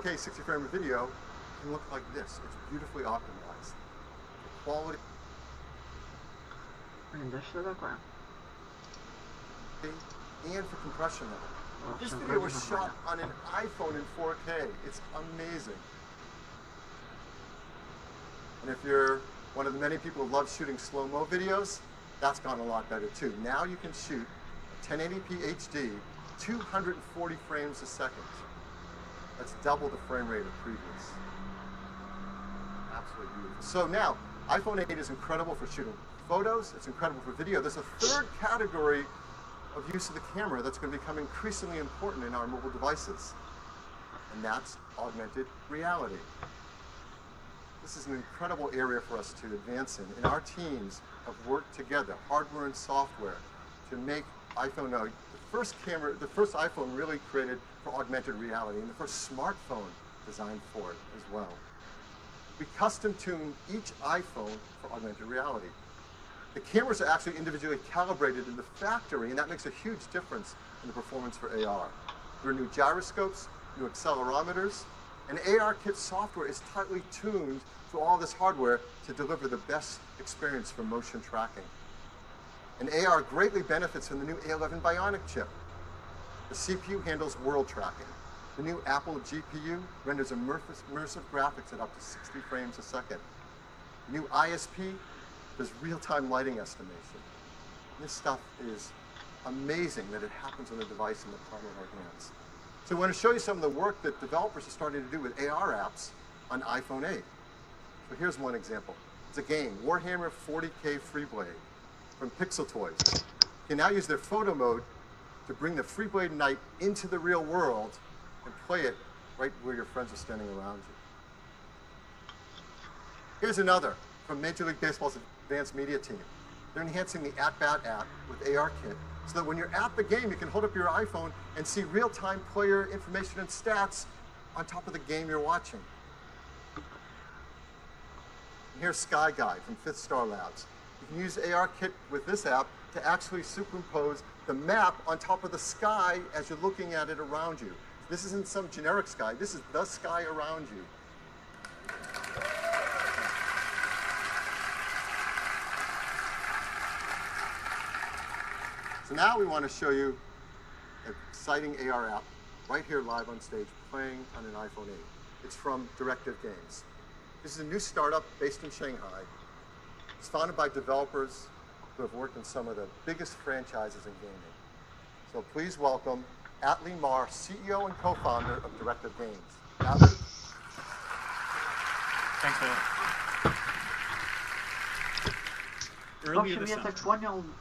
4K 60 frame of video can look like this. It's beautifully optimized. The quality and for compression level. This video was shot on an iPhone in 4K. It's amazing. And if you're one of the many people who love shooting slow-mo videos, that's gone a lot better too. Now you can shoot 1080p HD, 240 frames a second. That's double the frame rate of previous. Absolutely beautiful. So now, iPhone 8 is incredible for shooting photos, it's incredible for video. There's a third category of use of the camera that's going to become increasingly important in our mobile devices, and that's augmented reality. This is an incredible area for us to advance in, and our teams have worked together, hardware and software, to make iPhone 8 the first iPhone really created for augmented reality, and the first smartphone designed for it as well. We custom tuned each iPhone for augmented reality. The cameras are actually individually calibrated in the factory, and that makes a huge difference in the performance for AR. There are new gyroscopes, new accelerometers, and ARKit software is tightly tuned to all this hardware to deliver the best experience for motion tracking. And AR greatly benefits from the new A11 Bionic chip. The CPU handles world tracking. The new Apple GPU renders immersive graphics at up to 60 frames a second. The new ISP does real-time lighting estimation. This stuff is amazing that it happens on the device in the palm of our hands. So I want to show you some of the work that developers are starting to do with AR apps on iPhone 8. So here's one example. It's a game, Warhammer 40K Freeblade from Pixel Toys. You can now use their photo mode to bring the Freeblade Knight into the real world and play it right where your friends are standing around you. Here's another from Major League Baseball's advanced media team. They're enhancing the At-Bat app with ARKit so that when you're at the game, you can hold up your iPhone and see real-time player information and stats on top of the game you're watching. And here's Sky Guide from Fifth Star Labs. You can use ARKit with this app to actually superimpose the map on top of the sky as you're looking at it around you. This isn't some generic sky, this is the sky around you. So now we want to show you an exciting AR app right here live on stage playing on an iPhone 8. It's from Directive Games. This is a new startup based in Shanghai. It's founded by developers who have worked on some of the biggest franchises in gaming. So please welcome Atlee Mar, CEO and co-founder of Directive Games. Atlee. Thanks, Phil. Earlier this summer,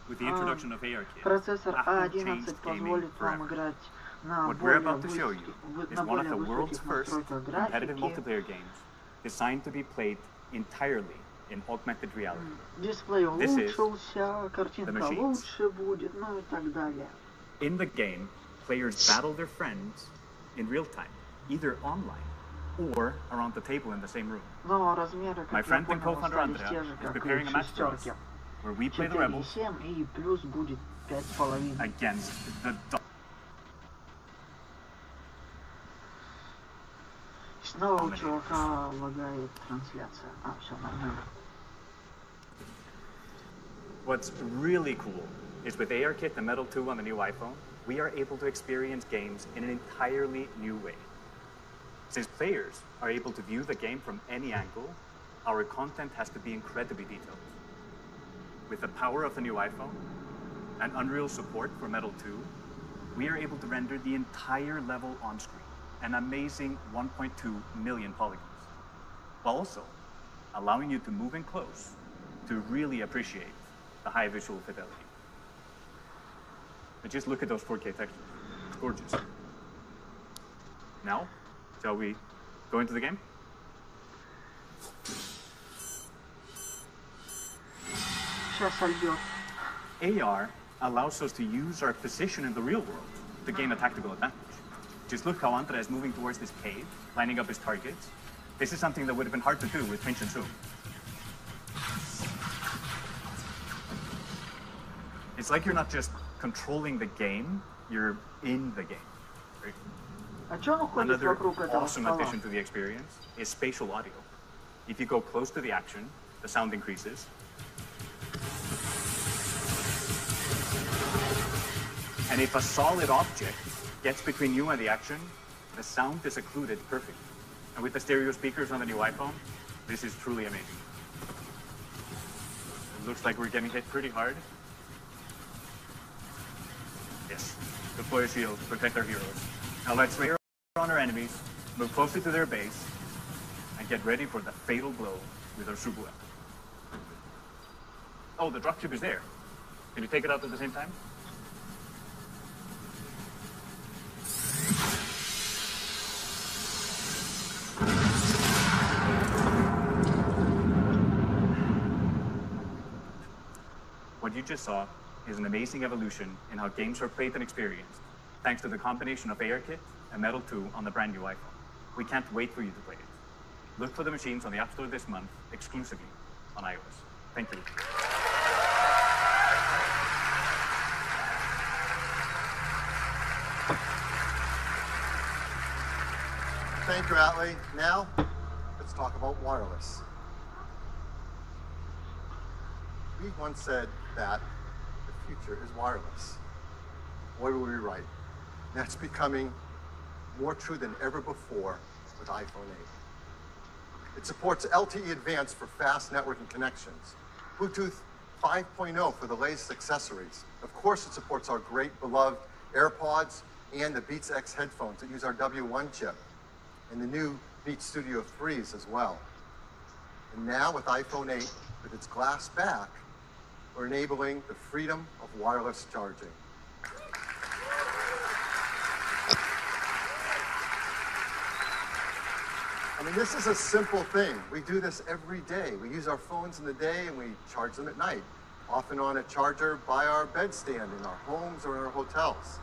with the introduction of ARKit, Apple changed gaming forever. What we're about to show you is one of the world's first competitive multiplayer games designed to be played entirely in augmented reality. This is The Machines. In the game, players battle their friends in real time, either online or around the table in the same room. My friend and co-founder Andrea is preparing a match for us, where we play the rebels against the Снова у чувака лагает трансляция. Все нормально. What's really cool is with ARKit and Metal 2 on the new iPhone, we are able to experience games in an entirely new way. Since players are able to view the game from any angle, our content has to be incredibly detailed. With the power of the new iPhone and Unreal support for Metal 2, we are able to render the entire level on screen, an amazing 1.2 million polygons, while also allowing you to move in close to really appreciate the high visual fidelity. But just look at those 4K textures. It's gorgeous. Now, shall we go into the game? AR allows us to use our position in the real world to gain a tactical advantage. Just look how Andrea is moving towards this cave, lining up his targets. This is something that would have been hard to do with pinch and zoom. It's like you're not just controlling the game, you're in the game. Right? Another awesome addition to the experience is spatial audio. If you go close to the action, the sound increases. And if a solid object gets between you and the action, the sound is occluded perfectly. And with the stereo speakers on the new iPhone, this is truly amazing. It looks like we're getting hit pretty hard. Yes, deploy a shield, protect our heroes. Now let's layer on our enemies, move closer to their base, and get ready for the fatal blow with our super weapon. Oh, the dropship is there. Can you take it out at the same time? What you just saw is an amazing evolution in how games are played and experienced, thanks to the combination of ARKit and Metal 2 on the brand new iPhone. We can't wait for you to play it. Look for the machines on the App Store this month, exclusively on iOS. Thank you. Thank you, Atlee. Now, let's talk about wireless. We once said that the future is wireless. Boy, were we right. That's becoming more true than ever before with iPhone 8. It supports LTE Advanced for fast networking connections, Bluetooth 5.0 for the latest accessories. Of course, it supports our great beloved AirPods and the Beats X headphones that use our W1 chip, and the new Beats Studio 3s as well. And now with iPhone 8, with its glass back, we're enabling the freedom of wireless charging. I mean, this is a simple thing. We do this every day. We use our phones in the day and we charge them at night, often on a charger by our bedstand in our homes or in our hotels.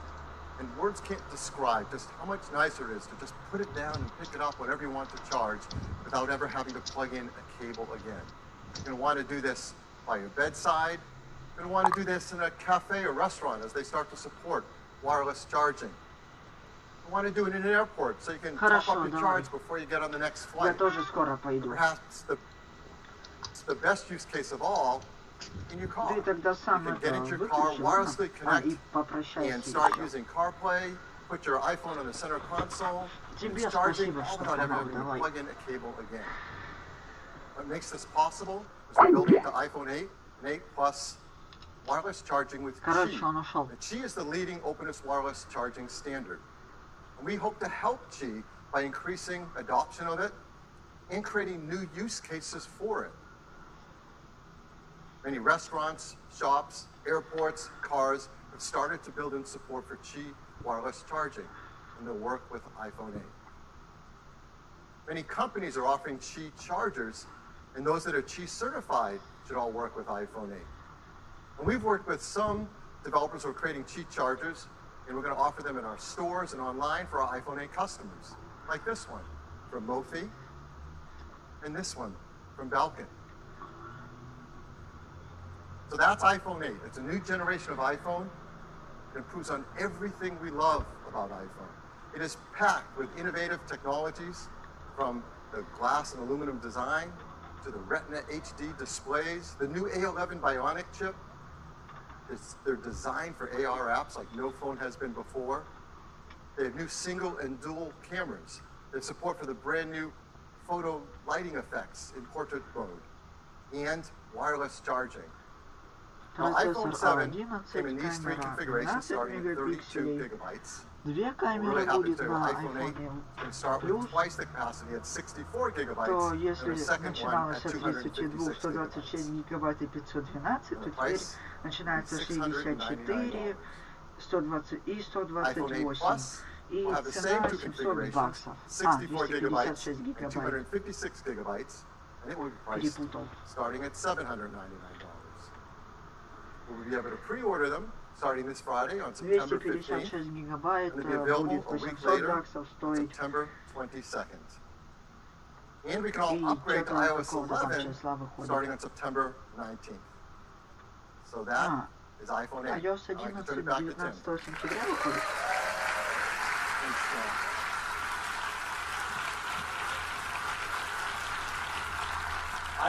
And words can't describe just how much nicer it is to just put it down and pick it up whenever you want to charge without ever having to plug in a cable again. You're going to want to do this by your bedside. You're going to want to do this in a cafe or restaurant as they start to support wireless charging. You want to do it in an airport so you can top up your charge before you get on the next flight. Perhaps the best use case of all, in your car. You can get into your car, wirelessly connect, and start using CarPlay, put your iPhone on the center console, and it's charging all without ever having to plug in a cable again. What makes this possible is we're building the iPhone 8 and 8 Plus wireless charging with Qi. And Qi is the leading openness wireless charging standard. And we hope to help Qi by increasing adoption of it and creating new use cases for it. Many restaurants, shops, airports, cars have started to build in support for Qi wireless charging, and they'll work with iPhone 8. Many companies are offering Qi chargers, and those that are Qi certified should all work with iPhone 8. And we've worked with some developers who are creating Qi chargers, and we're going to offer them in our stores and online for our iPhone 8 customers, like this one from Mophie, and this one from Belkin. So that's iPhone 8. It's a new generation of iPhone. It improves on everything we love about iPhone. It is packed with innovative technologies, from the glass and aluminum design to the Retina HD displays, the new A11 Bionic chip. They're designed for AR apps like no phone has been before. They have new single and dual cameras. They have support for the brand new photo lighting effects in portrait mode and wireless charging. Now, iPhone 7 came in these three configurations starting at 32 gigabytes. We're really happy to iPhone 8 can start with twice the capacity at 64 gigabytes, and the second one at 256 gigabytes. The price is $699. iPhone 8 Plus will have the same two configurations, 64 gigabytes and 256 gigabytes, and it will be priced starting at $799. We'll be able to pre-order them starting this Friday on September 15th, and they'll be available a week later on September 22nd. And we can all upgrade to iOS 11 starting on September 19th. So that is iPhone 8. I'd like to turn it back to Tim.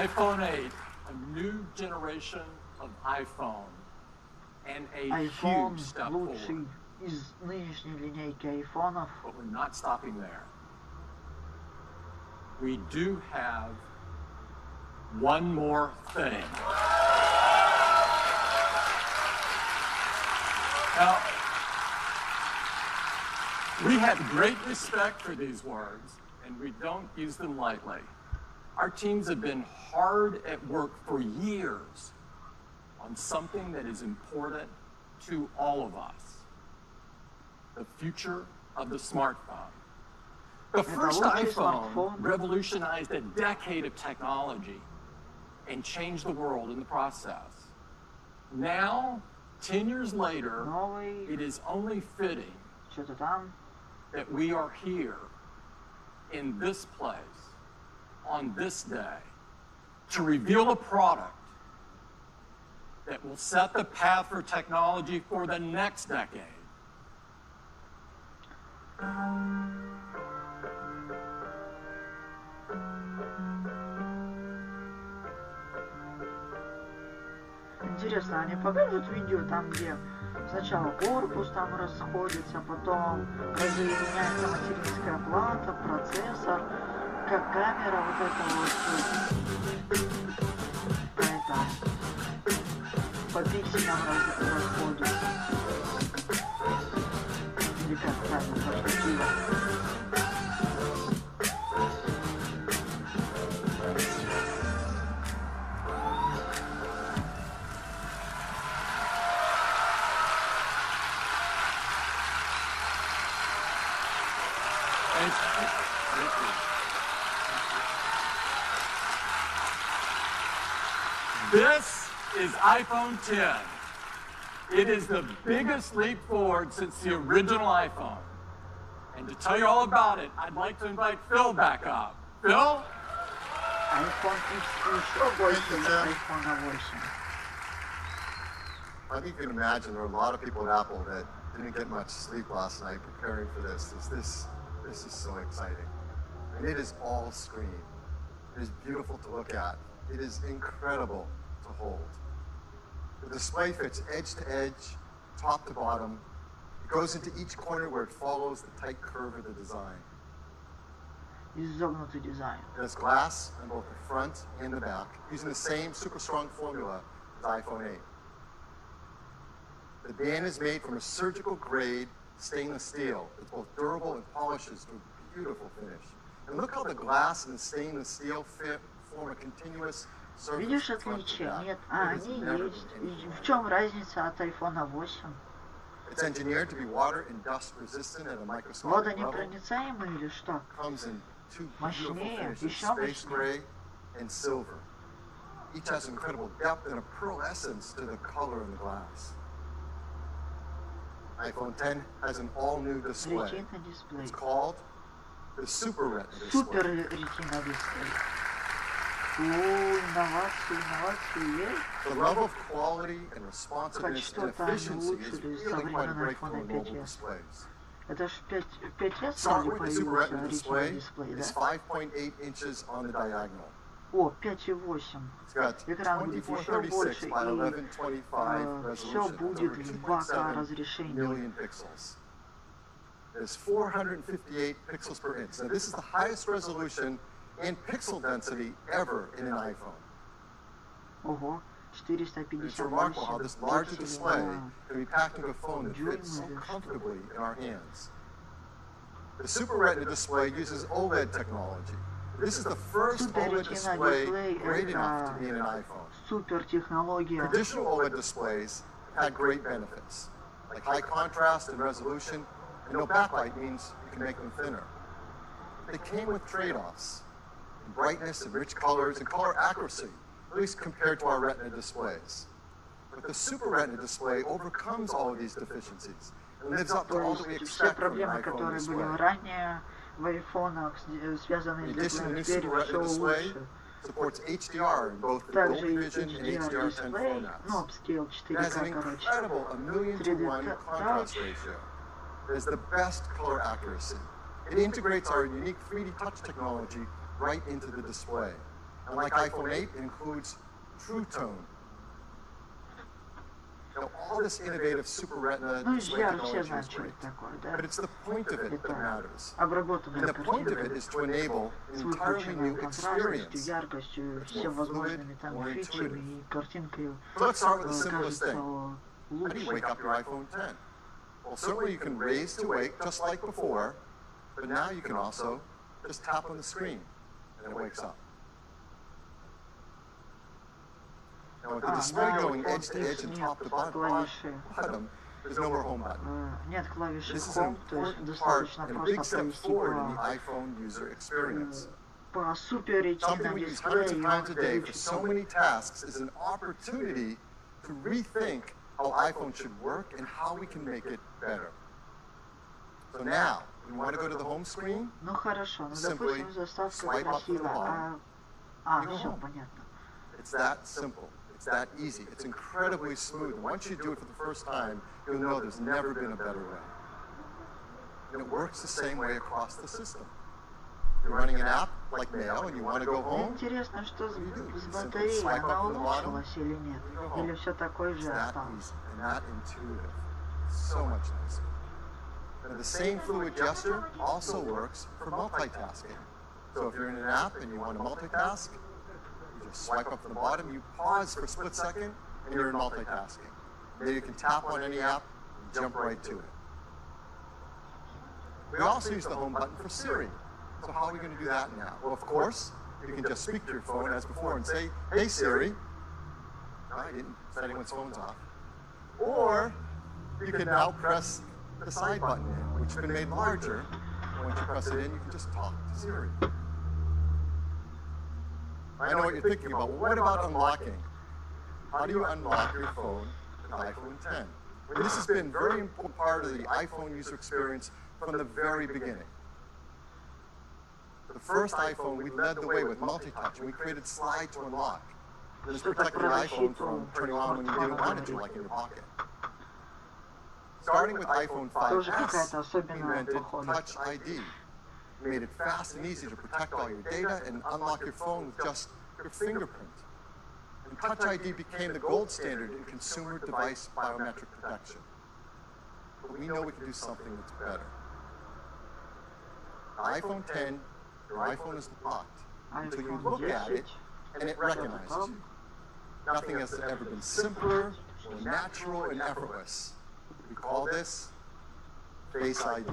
iPhone 8, a new generation of iPhone, and a huge step forward. Из нынешней линейки айфонов. But we're not stopping there. We do have one more thing. Now, we have great respect for these words, and we don't use them lightly. Our teams have been hard at work for years on something that is important to all of us. The future of the smartphone. The first iPhone revolutionized a decade of technology and changed the world in the process. Now, 10 years later, it is only fitting that we are here in this place on this day to reveal a product that will set the path for technology for the next decade. Интересно, они покажут видео там, где сначала корпус там расходится, потом разъединяется материнская плата, процессор, как камера вот это вот по пикселям расходится. Или как правильно, перспектива. This is iPhone 10. It is the biggest leap forward since the original iPhone. And to tell you all about it, I'd like to invite Phil back up. Phil? iPhone X еще больше iPhone 8. I think you can imagine there are a lot of people at Apple that didn't get much sleep last night preparing for this. This is so exciting. And it is all screen. It is beautiful to look at. It is incredible to hold. The display fits edge to edge, top to bottom. It goes into each corner where it follows the tight curve of the design. Изогнутый дизайн. It has glass on both the front and the back, using the same super strong formula as iPhone 8. The band is made from a surgical grade stainless steel. It's both durable and polishes to a beautiful finish. And look how the glass and the stainless steel form a continuous surface. Видишь отличия? Нет, они есть. И в чем разница от iPhone 8? It's engineered to be water and dust resistant at a microscopic level. Водонепроницаемый или что? Comes in two beautiful Мощнее, finishes, еще space мощнее. gray and silver. Each has incredible depth and a pearlescence to the color in the glass. iPhone 10 has an all-new display. Retina display. It's called the Super Retina Супер display. Retina display. О, инновации есть. The level of quality and responsiveness and Качество-то efficiency is улучшили really со quite a времен breakthrough in iPhone mobile 5s. displays. Это ж 5 лет Start сразу with the Super появился Retina Retina display. дисплей, It's да? 5.8 inches on the diagonal. О, 5,8. It's got Экран будет еще 2436 больше, by и 1125 все resolution. будет It's в over 2К 2.7 разрешении. million pixels. There's 458 pixels per inch. Now this is the highest resolution and pixel density ever in an iPhone. Ого, It's remarkable how this larger 458 display пикселей can be packed into a phone that fits so comfortably in our hands. The Super Retina display uses OLED technology. This is the first Super OLED Retina display display great enough to это be in an iPhone. супер технология. Traditional OLED displays have had great benefits, like high contrast and resolution, and no backlight means you can make them thinner. They came with trade-offs in brightness and rich colors and color accuracy, at least compared to our Retina displays. But the Super Retina display overcomes all of these deficiencies and lives up to То all that we есть все expect from an проблемы, iPhone которые были display. ранее в айфонах, связанные In с addition, the дисплеем, new теперь Super все Retina display лучше. supports HDR in both the Также Dolby и Vision and HDR HDR10 дисплей, formats. ну, upscale It has an 4К, короче. incredible 1,000,000 to 1 3D contrast touch. ratio. It has the best color accuracy. It integrates our unique 3D touch technology right into the display. And like iPhone 8, it includes True Tone. Now, all this innovative Super Retina display technology is great, but it's the point of it that matters. And the point of it is to enable an entirely new experience. It's more fluid, more intuitive. So let's start with the simplest thing. How do you wake up your iPhone 10? Well, certainly you can raise to wake just like before, but now you can also just tap on the screen and it wakes up. Now with the display going edge to edge and top to bottom, there's no more home button. This is an important part and a big step forward in the iPhone user experience. Something we use hundreds of times a day for so many tasks is an opportunity to rethink how iPhone should work and how we can make it better. So now, we want to go to the home screen, simply swipe up to the bottom, you go home. It's that simple. It's that easy. It's incredibly smooth. And once you do it for the first time, you'll know there's never been a better way. And it works the same way across the system. You're running an app like Mail and you want to go home, what do you do? You simply swipe up from the bottom, you go home. It's that easy and that intuitive. So much nicer. And the same fluid gesture also works for multitasking. So if you're in an app and you want to multitask, you just swipe up from the bottom, you pause for a split second, and you're in multitasking. Then you can tap on any app and jump right to it. We also use the home button for Siri. So how are we going to do that now? Well, of course, you can just speak to your phone as before and say, "Hey Siri." No, I didn't set anyone's phones off. Or you can now press the side button in, which has been made larger. And once you press it in, you can just talk to Siri. I know what you're thinking about. Well, what about unlocking? How do you unlock your phone with iPhone 10? Well, this has been a very important part of the iPhone user experience from the very beginning. The first iPhone, we led the way with multi-touch, and we created Slide to Unlock. This protected the iPhone from turning on when you didn't want it to, like in your pocket. Starting with iPhone 5S, we invented Touch ID. We made it fast and easy to protect all your data and unlock your phone with just your fingerprint. And Touch ID became the gold standard in consumer device biometric protection. But we know we can do something that's better. The iPhone 10, your iPhone is locked until you look at it and it recognizes you. Nothing has ever been simpler, more natural, and effortless. We call this Face ID.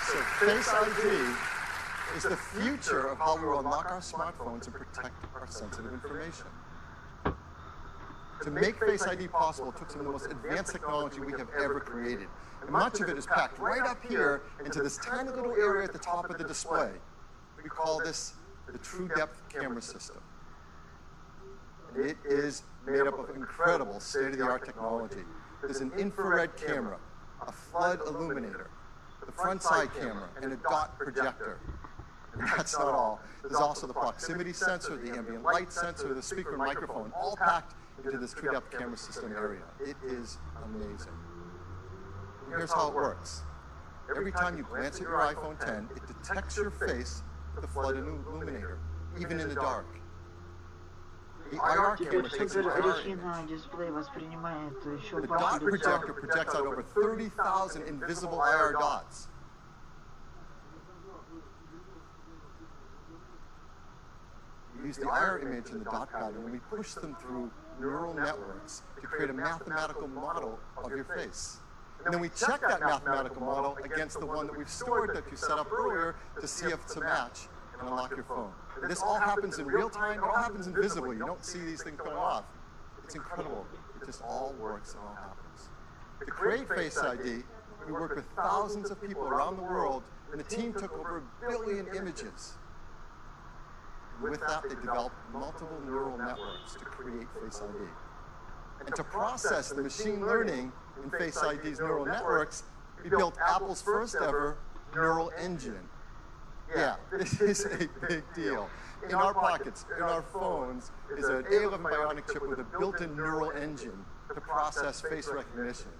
So Face ID is the future of how we will unlock our smartphones and protect our sensitive information. To make Face ID possible, it took some of the most advanced technology we have ever created. And much of it is packed right up here into this tiny little area at the top of the display. We call this the True Depth Camera System. And it is made up of incredible state-of-the-art technology. There's an infrared camera, a flood illuminator, the front side camera, and a dot projector. And that's not all. There's also the proximity sensor, the ambient light sensor, the speaker and microphone, all packed into this True Depth Camera System area. It is amazing. And here's how it works. Every time you glance at your iPhone 10, it detects your face with the flood illuminator, even in the dark. The IR camera takes an IR image. The dot projector projects out over 30,000 invisible IR dots. We use the IR image and the dot pattern, and we push them through neural networks to create a mathematical model of your face. And then we check that mathematical model against the one that we've stored that you set up earlier to see if it's a match and unlock your phone. And this all happens in real time. It all happens invisibly. You don't see these things going off. It's incredible. It just all works and all happens. To create Face ID, we worked with thousands of people around the world, and the team took over 1 billion images. And with that, they developed multiple neural networks to create Face ID. And to process the machine learning in Face ID's neural networks, we built Apple's first ever neural engine. Yeah, this is a big deal. In our pockets, in our phones, is an A11 Bionic chip with a built-in neural engine to process face recognition.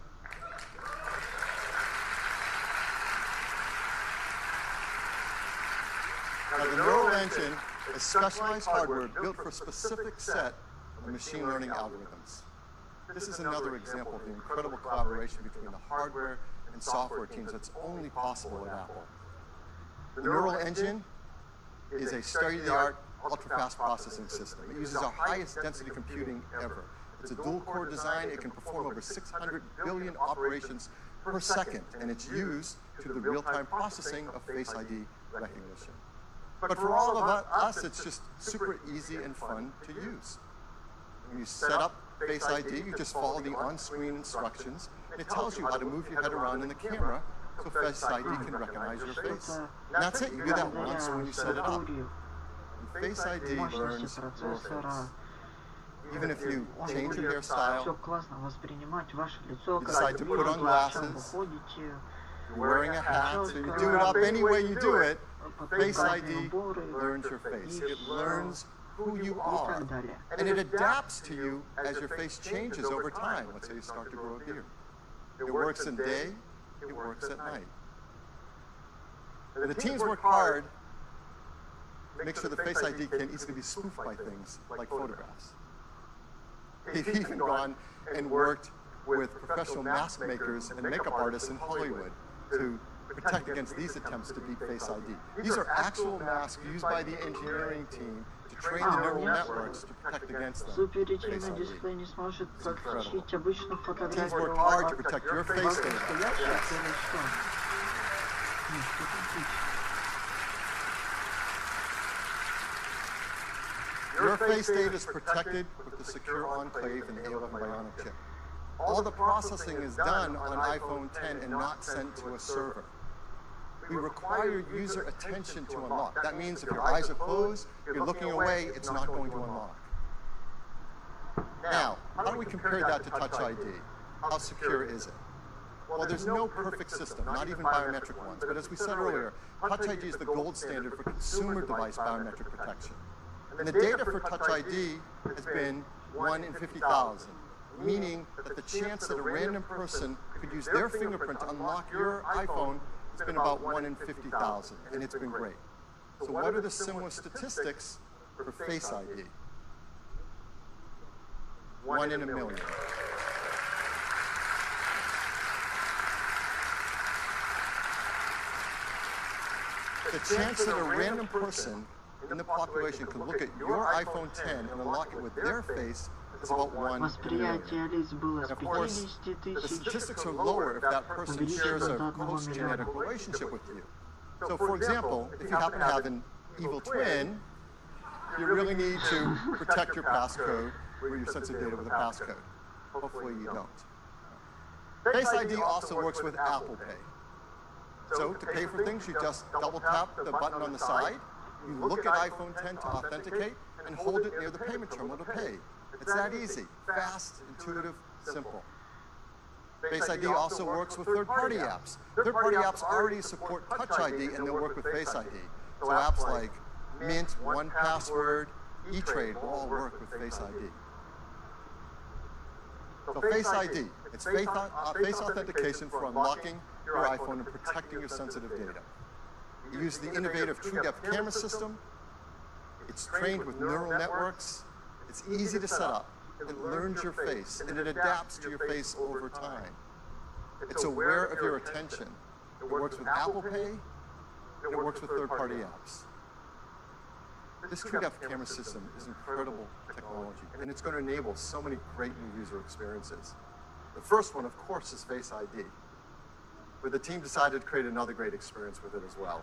Now, the neural engine is specialized hardware built for a specific set of machine learning algorithms. This is another example of the incredible collaboration between the hardware and software teams that's only possible at Apple. The neural engine is a state-of-the-art, ultra-fast processing system. It uses our highest density computing ever. It's a dual-core design. It can perform over 600 billion operations per second, and it's used to the real-time processing of Face ID recognition. But for all of us, it's just super easy and fun to use. When you set up Face ID, you just follow the on-screen instructions, and it tells you how to move your head around in the camera so Face ID can recognize your face. And that's it. You do that once when you set it up. And Face ID learns your face. Even if you change your hairstyle, you decide to put on glasses, you're wearing a hat, so you do it up any way you do it, Face ID learns your face. It learns who you are, and it adapts to you as your face changes over time. Let's say you start to grow a beard. It works in day, it works at night. And the teams work hard to make sure the Face ID can easily be spoofed by things like photographs. They've even gone and worked with professional mask makers and makeup artists in Hollywood to protect against these attempts to beat Face ID. These are actual masks used by the engineering team to train the neural networks to protect against them. Face ID. It's incredible. Teams work hard to protect your face data. Yes. Your face data is protected with the secure enclave and the A11 Bionic chip. All the processing is done on iPhone 10 and not sent to a server. We require user attention to unlock. That means if your eyes are closed, you're looking away, it's not going to unlock. Now, how do we compare that to Touch ID? How secure is it? Well, there's no perfect system, not even biometric ones. But as we said earlier, Touch ID is the gold standard for consumer device biometric protection. And the data for Touch ID has been 1 in 50,000, meaning that the chance that a random person could use their fingerprint to unlock your iPhone has been about 1 in 50,000, and it's been great. So what are the similar statistics for Face ID? 1 in a million. The chance that a random person in the population could look at your iPhone 10 and unlock it with their face is about 1 in a million. And of course, the statistics are lower if that person shares a close genetic relationship with you. So for example, if you happen to have an evil twin, you really need to protect your passcode or your sensitive data with a passcode. Hopefully you don't. Face ID also works with Apple Pay. So to pay for things, you just double tap the button on the side, you look at iPhone 10 to authenticate, and hold it near the payment terminal to pay. It's that easy, fast, intuitive, simple. Face ID also works with third-party apps. Third-party apps already support Touch ID, and they'll work with Face ID. So apps like Mint, 1Password, E-Trade will all work with Face ID. So Face ID, it's face authentication for unlocking your iPhone and protecting your sensitive data. You use the innovative TrueDepth camera system. It's trained with neural networks. It's easy to set up. It learns your face, and it adapts to your face over time. It's aware of your attention. It works with Apple Pay. It works with third-party apps. This TrueDepth camera system is incredible technology, and it's going to enable so many great new user experiences. The first one, of course, is Face ID. But the team decided to create another great experience with it as well.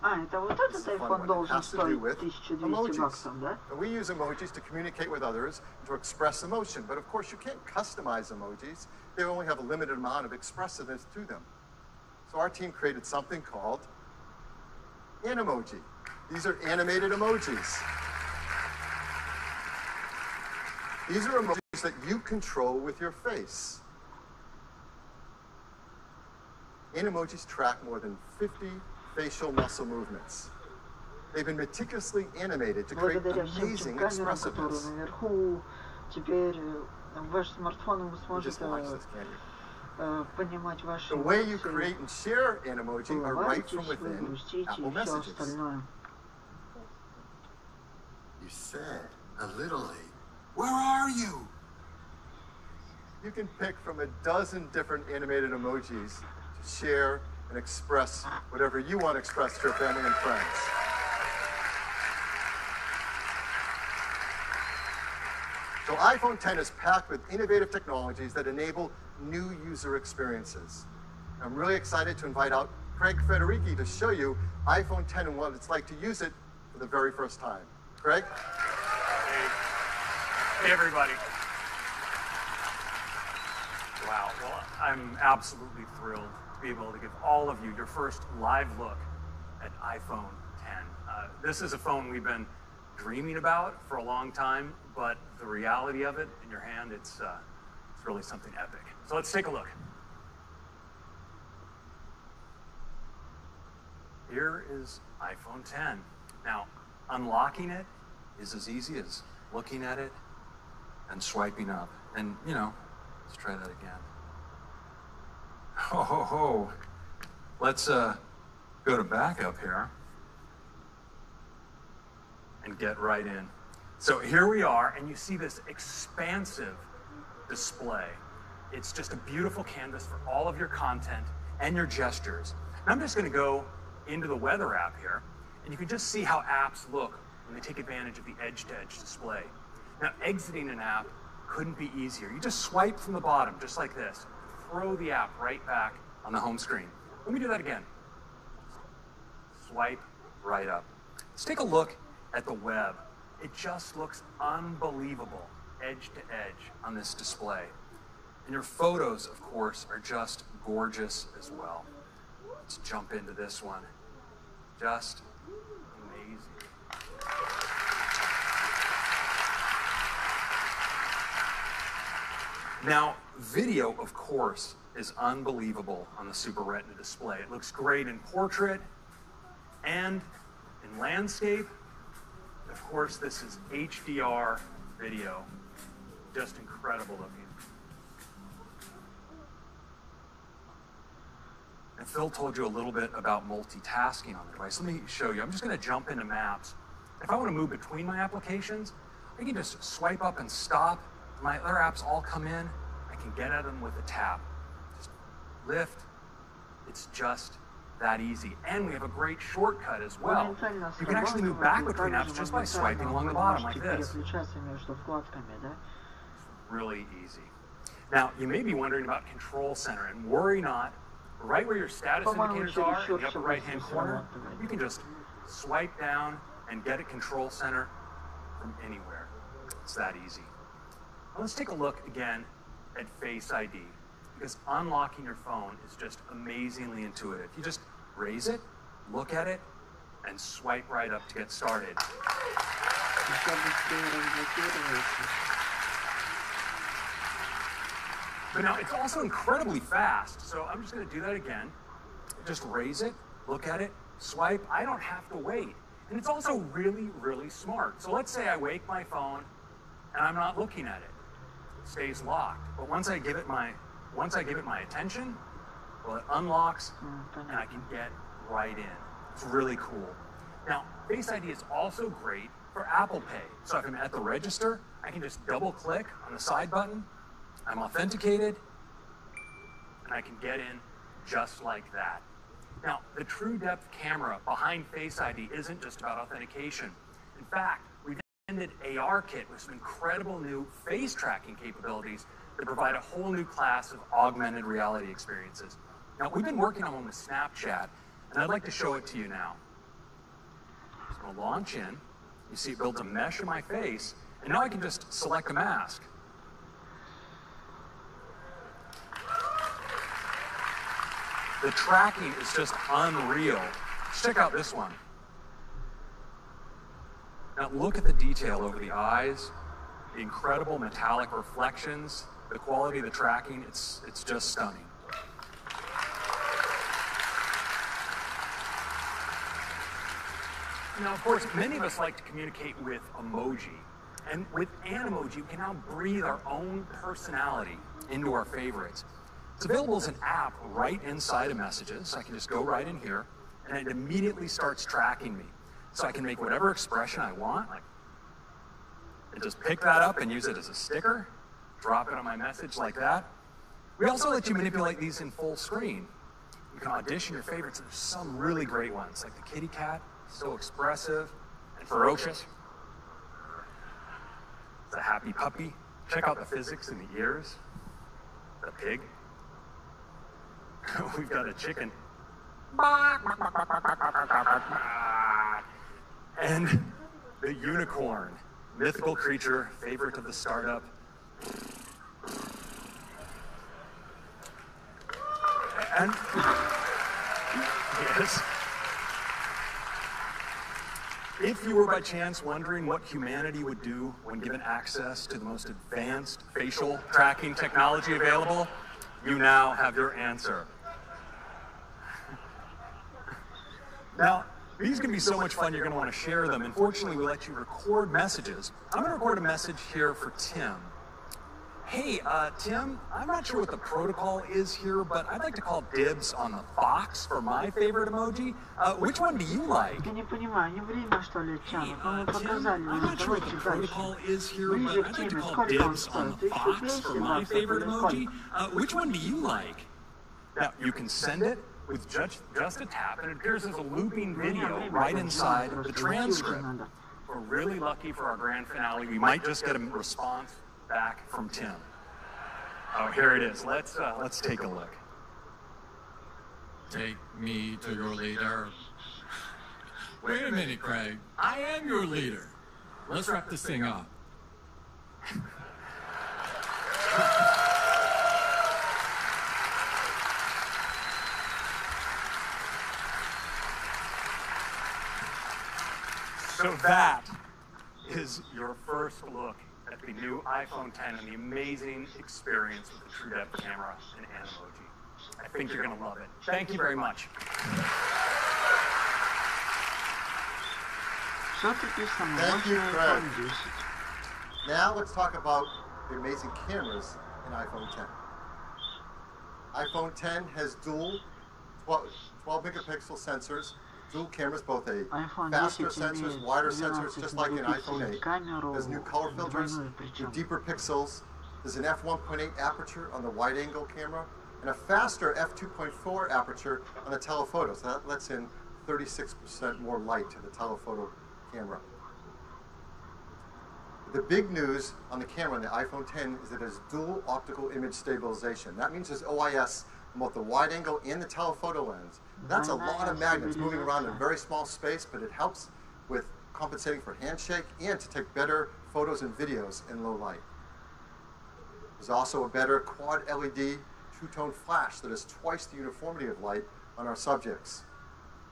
This is a fun one. It has to do with emojis. And we use emojis to communicate with others and to express emotion. But of course, you can't customize emojis. They only have a limited amount of expressiveness to them. So our team created something called Animoji. These are animated emojis. These are emojis that you control with your face. Animojis track more than 50 facial muscle movements. They've been meticulously animated to create amazing expressiveness. Just watch this, can't you? The way you create and share Animoji are right from within Apple Messages. You said a little late. Where are you? You can pick from a dozen different animated emojis to share and express whatever you want to express to your family and friends. So iPhone X is packed with innovative technologies that enable new user experiences. I'm really excited to invite out Craig Federighi to show you iPhone X and what it's like to use it for the very first time. Craig? Hey everybody. Wow, well, I'm absolutely thrilled to be able to give all of you your first live look at iPhone X. This is a phone we've been dreaming about for a long time, but the reality of it in your hand, it's really something epic. So let's take a look. Here is iPhone X. Now, unlocking it is as easy as looking at it and swiping up. And, you know, let's try that again. Ho, ho, ho. Let's go to backup here and get right in. So here we are, and you see this expansive display. It's just a beautiful canvas for all of your content and your gestures. And I'm just going to go into the weather app here, and you can just see how apps look when they take advantage of the edge-to-edge display. Now, exiting an app couldn't be easier. You just swipe from the bottom, just like this. Throw the app right back on the home screen. Let me do that again. Swipe right up. Let's take a look at the web. It just looks unbelievable, edge to edge on this display. And your photos, of course, are just gorgeous as well. Let's jump into this one. Just amazing. Now, video, of course, is unbelievable on the Super Retina display. It looks great in portrait and in landscape. Of course, this is HDR video. Just incredible looking. And Phil told you a little bit about multitasking on the device. Let me show you. I'm just going to jump into Maps. If I want to move between my applications, I can just swipe up and stop. My other apps all come in. I can get at them with a tap. Just lift. It's just that easy. And we have a great shortcut as well. You can actually move back between apps just by swiping along the bottom like this. Really easy. Now, you may be wondering about Control Center, and worry not. Right where your status indicators are in the upper right-hand corner, you can just swipe down and get at Control Center from anywhere. It's that easy. Now let's take a look again at Face ID, because unlocking your phone is just amazingly intuitive. You just raise it, look at it, and swipe right up to get started. But now it's also incredibly fast, so I'm just going to do that again. Just raise it, look at it, swipe. I don't have to wait. And it's also really, really smart. So let's say I wake my phone and I'm not looking at it. It stays locked. But once I give it my attention, well, it unlocks and I can get right in. It's really cool. Now, Face ID is also great for Apple Pay. So if I'm at the register, I can just double click on the side button. I'm authenticated, and I can get in just like that. Now, the True Depth camera behind Face ID isn't just about authentication. In fact, we've extended ARKit with some incredible new face tracking capabilities that provide a whole new class of augmented reality experiences. Now, we've been working on one with Snapchat, and I'd like to show it to you now. I'm going to launch in. You see it builds a mesh of my face, and now I can just select a mask. The tracking is just unreal. Check out this one. Now look at the detail over the eyes, the incredible metallic reflections, the quality of the tracking, it's just stunning. Now, of course, many of us like to communicate with emoji. And with Animoji, we can now breathe our own personality into our favorites. It's available as an app right inside of Messages. I can just go right in here, and it immediately starts tracking me. So I can make whatever expression I want, like and just pick that up and use it as a sticker, drop it on my message like that. We also let you manipulate these in full screen. You can audition your favorites, and there's some really great ones, like the kitty cat, so expressive and ferocious. The happy puppy. Check out the physics in the ears. The pig. We've got a chicken. And the unicorn, mythical creature, favorite of the startup. And yes. If you were by chance wondering what humanity would do when given access to the most advanced facial tracking technology available, you now have your answer. Now, these can be so much fun, you're going to want to share them. Unfortunately, we let you record messages. I'm going to record a message here for Tim. Hey, Tim, I'm not sure what the protocol is here, but I'd like to call dibs on the fox for my favorite emoji. Which one do you like? Я не понимаю, не время, что ли, тянут? Ну, мы показали, I'm not sure what the protocol is here, but I'd like to call dibs on the fox for my favorite emoji. Which one do you like? Now, you can send it with just a tap, and it appears as a looping video right inside the transcript. We're really lucky for our grand finale. We might just get a response back from Tim. Oh, here it is. Let's take a look. Take me to your leader. Wait a minute, Craig. I am your leader. Let's wrap this thing up. So that is your first look at the new iPhone 10 and the amazing experience with the TrueDepth camera and Animoji. I think you're going to love it. Thank you very much. Thank you, Craig. Now let's talk about the amazing cameras in iPhone 10. iPhone 10 has dual 12 megapixel sensors, dual cameras, both a faster sensors, wider sensors, just like in iPhone 8. There's new color filters with deeper pixels. There's an f1.8 aperture on the wide-angle camera and a faster f2.4 aperture on the telephoto. So that lets in 36% more light to the telephoto camera. The big news on the camera on the iPhone 10 is that it has dual optical image stabilization. That means there's OIS on both the wide angle and the telephoto lens. That's a lot of magnets moving around in a very small space, but it helps with compensating for handshake and to take better photos and videos in low light. There's also a better quad LED two-tone flash that has twice the uniformity of light on our subjects.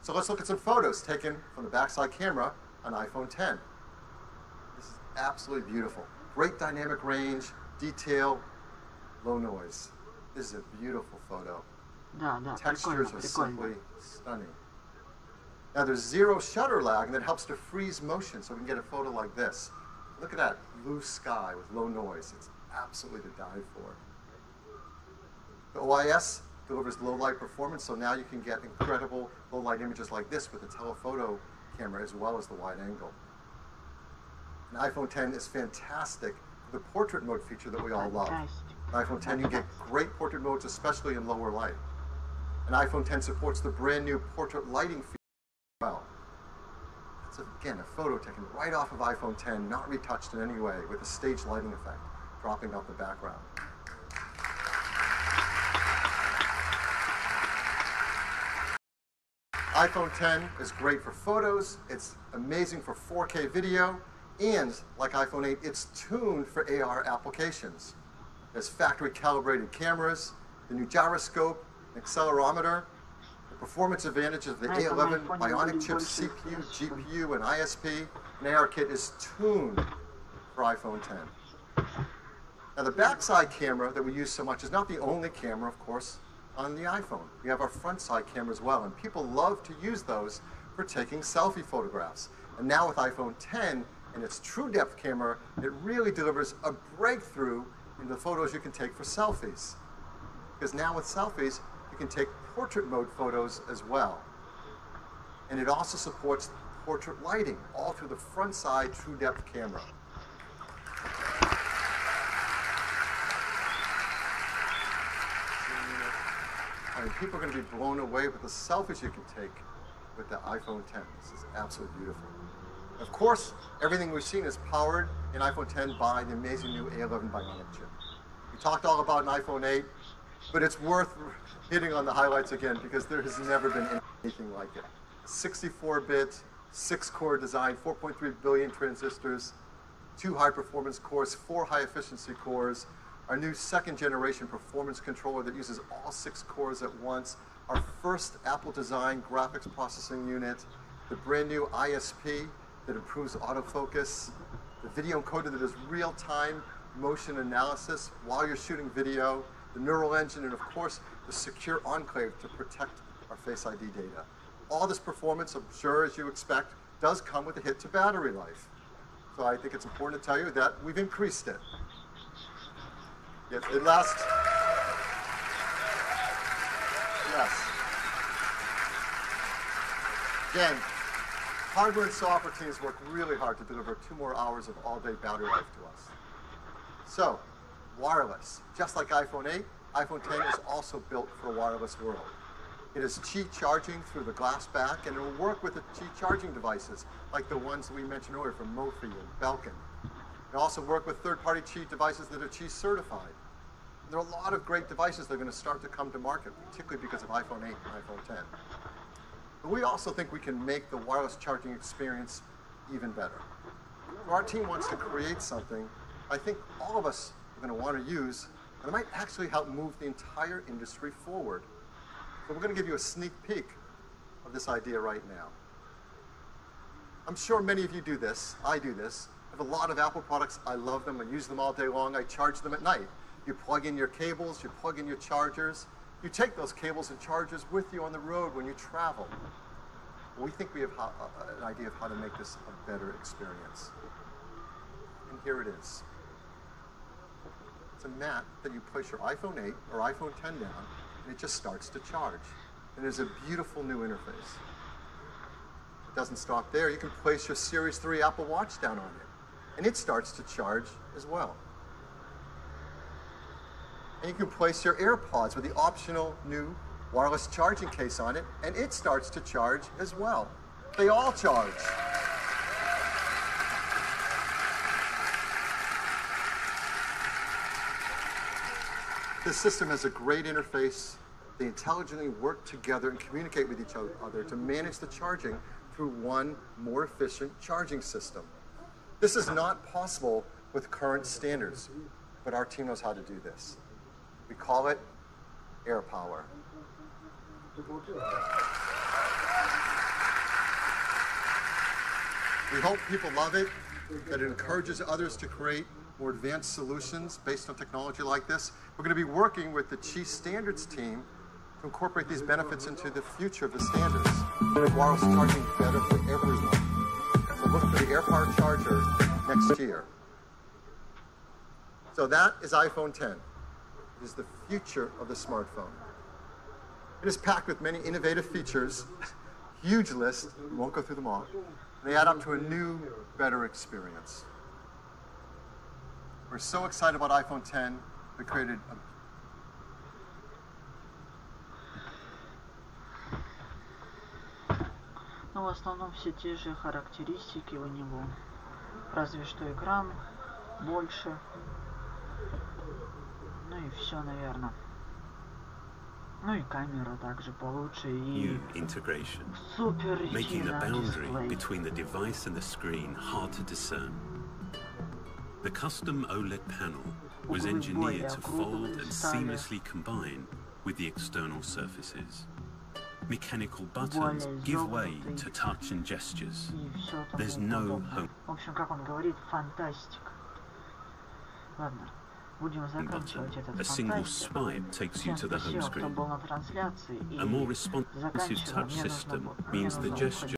So let's look at some photos taken from the backside camera on iPhone 10. This is absolutely beautiful. Great dynamic range, detail, low noise. This is a beautiful photo. Textures are simply stunning. Now there's zero shutter lag, and that helps to freeze motion, so we can get a photo like this. Look at that blue sky with low noise. It's absolutely to die for. The OIS delivers low light performance, so now you can get incredible low light images like this with the telephoto camera as well as the wide angle. And iPhone 10 is fantastic for the portrait mode feature that we all love. In iPhone 10 you get great portrait modes, especially in lower light. And iPhone 10 supports the brand new portrait lighting feature as well. That's again a photo taken right off of iPhone 10, not retouched in any way, with a stage lighting effect dropping out the background. iPhone 10 is great for photos, it's amazing for 4K video, and like iPhone 8, it's tuned for AR applications. There's factory calibrated cameras, the new gyroscope, an accelerometer, the performance advantage of the A11 Bionic chip CPU, GPU, and ISP, and ARKit is tuned for iPhone 10. Now the backside camera that we use so much is not the only camera, of course, on the iPhone. We have our front side camera as well, and people love to use those for taking selfie photographs. And now with iPhone 10 and its TrueDepth camera, it really delivers a breakthrough in the photos you can take for selfies. Because now with selfies, you can take portrait mode photos as well. And it also supports portrait lighting, all through the front side TrueDepth camera. I mean, people are going to be blown away with the selfies you can take with the iPhone 10. This is absolutely beautiful. Of course, everything we've seen is powered in iPhone 10 by the amazing new A11 Bionic chip. We talked all about an iPhone 8, but it's worth hitting on the highlights again because there has never been anything like it. 64-bit, 6-core design, 4.3 billion transistors, 2 high-performance cores, 4 high-efficiency cores, our new 2nd-generation performance controller that uses all 6 cores at once, our first Apple-designed graphics processing unit, the brand new ISP that improves autofocus, the video encoder that does real-time motion analysis while you're shooting video, the neural engine, and of course, the secure enclave to protect our Face ID data. All this performance, I'm sure, as you expect, does come with a hit to battery life. So I think it's important to tell you that we've increased it. It lasts. Yes. Again, hardware and software teams work really hard to deliver 2 more hours of all-day battery life to us. So, wireless. Just like iPhone 8, iPhone 10 is also built for a wireless world. It is Qi charging through the glass back, and it will work with the Qi charging devices, like the ones that we mentioned earlier from Mophie and Belkin. It will also work with third-party Qi devices that are Qi certified. There are a lot of great devices that are going to start to come to market, particularly because of iPhone 8 and iPhone 10. But we also think we can make the wireless charging experience even better. So our team wants to create something I think all of us are going to want to use, and it might actually help move the entire industry forward. So we're going to give you a sneak peek of this idea right now. I'm sure many of you do this. I do this. I have a lot of Apple products. I love them. I use them all day long. I charge them at night. You plug in your cables. You plug in your chargers. You take those cables and chargers with you on the road when you travel. Well, we think we have an idea of how to make this a better experience. And here it is. It's a mat that you place your iPhone 8 or iPhone 10 down, and it just starts to charge. And there's a beautiful new interface. It doesn't stop there. You can place your Series 3 Apple Watch down on it, and it starts to charge as well. And you can place your AirPods with the optional new wireless charging case on it, and it starts to charge as well. They all charge. This system has a great interface. They intelligently work together and communicate with each other to manage the charging through one more efficient charging system. This is not possible with current standards, but our team knows how to do this. We call it AirPower. We hope people love it, that it encourages others to create more advanced solutions based on technology like this. We're going to be working with the Qi Standards team to incorporate these benefits into the future of the standards. Make wireless charging better for everyone. So look for the AirPower charger next year. So that is iPhone 10. It is the future of the smartphone. It is packed with many innovative features, huge list, we won't go through them all, and they add up to a new, better experience. We're so excited about iPhone 10, we created a Но в основном все те же характеристики у него, разве что экран больше, ну и все, наверное. Ну и камера также получше и супер making the Retina boundary дисплей. between the device and the screen hard to discern. The custom OLED panel was engineered to fold and seamlessly combine with the external surfaces. Mechanical buttons give way to touch and gestures. There's no home В общем, как он говорит, фантастика. Ладно, будем заканчивать этот A single фантастик. swipe takes you Всем to the home спасибо, кто screen. был на трансляции. A more И responsive заканчиваем. touch Мне system нужно means the gesture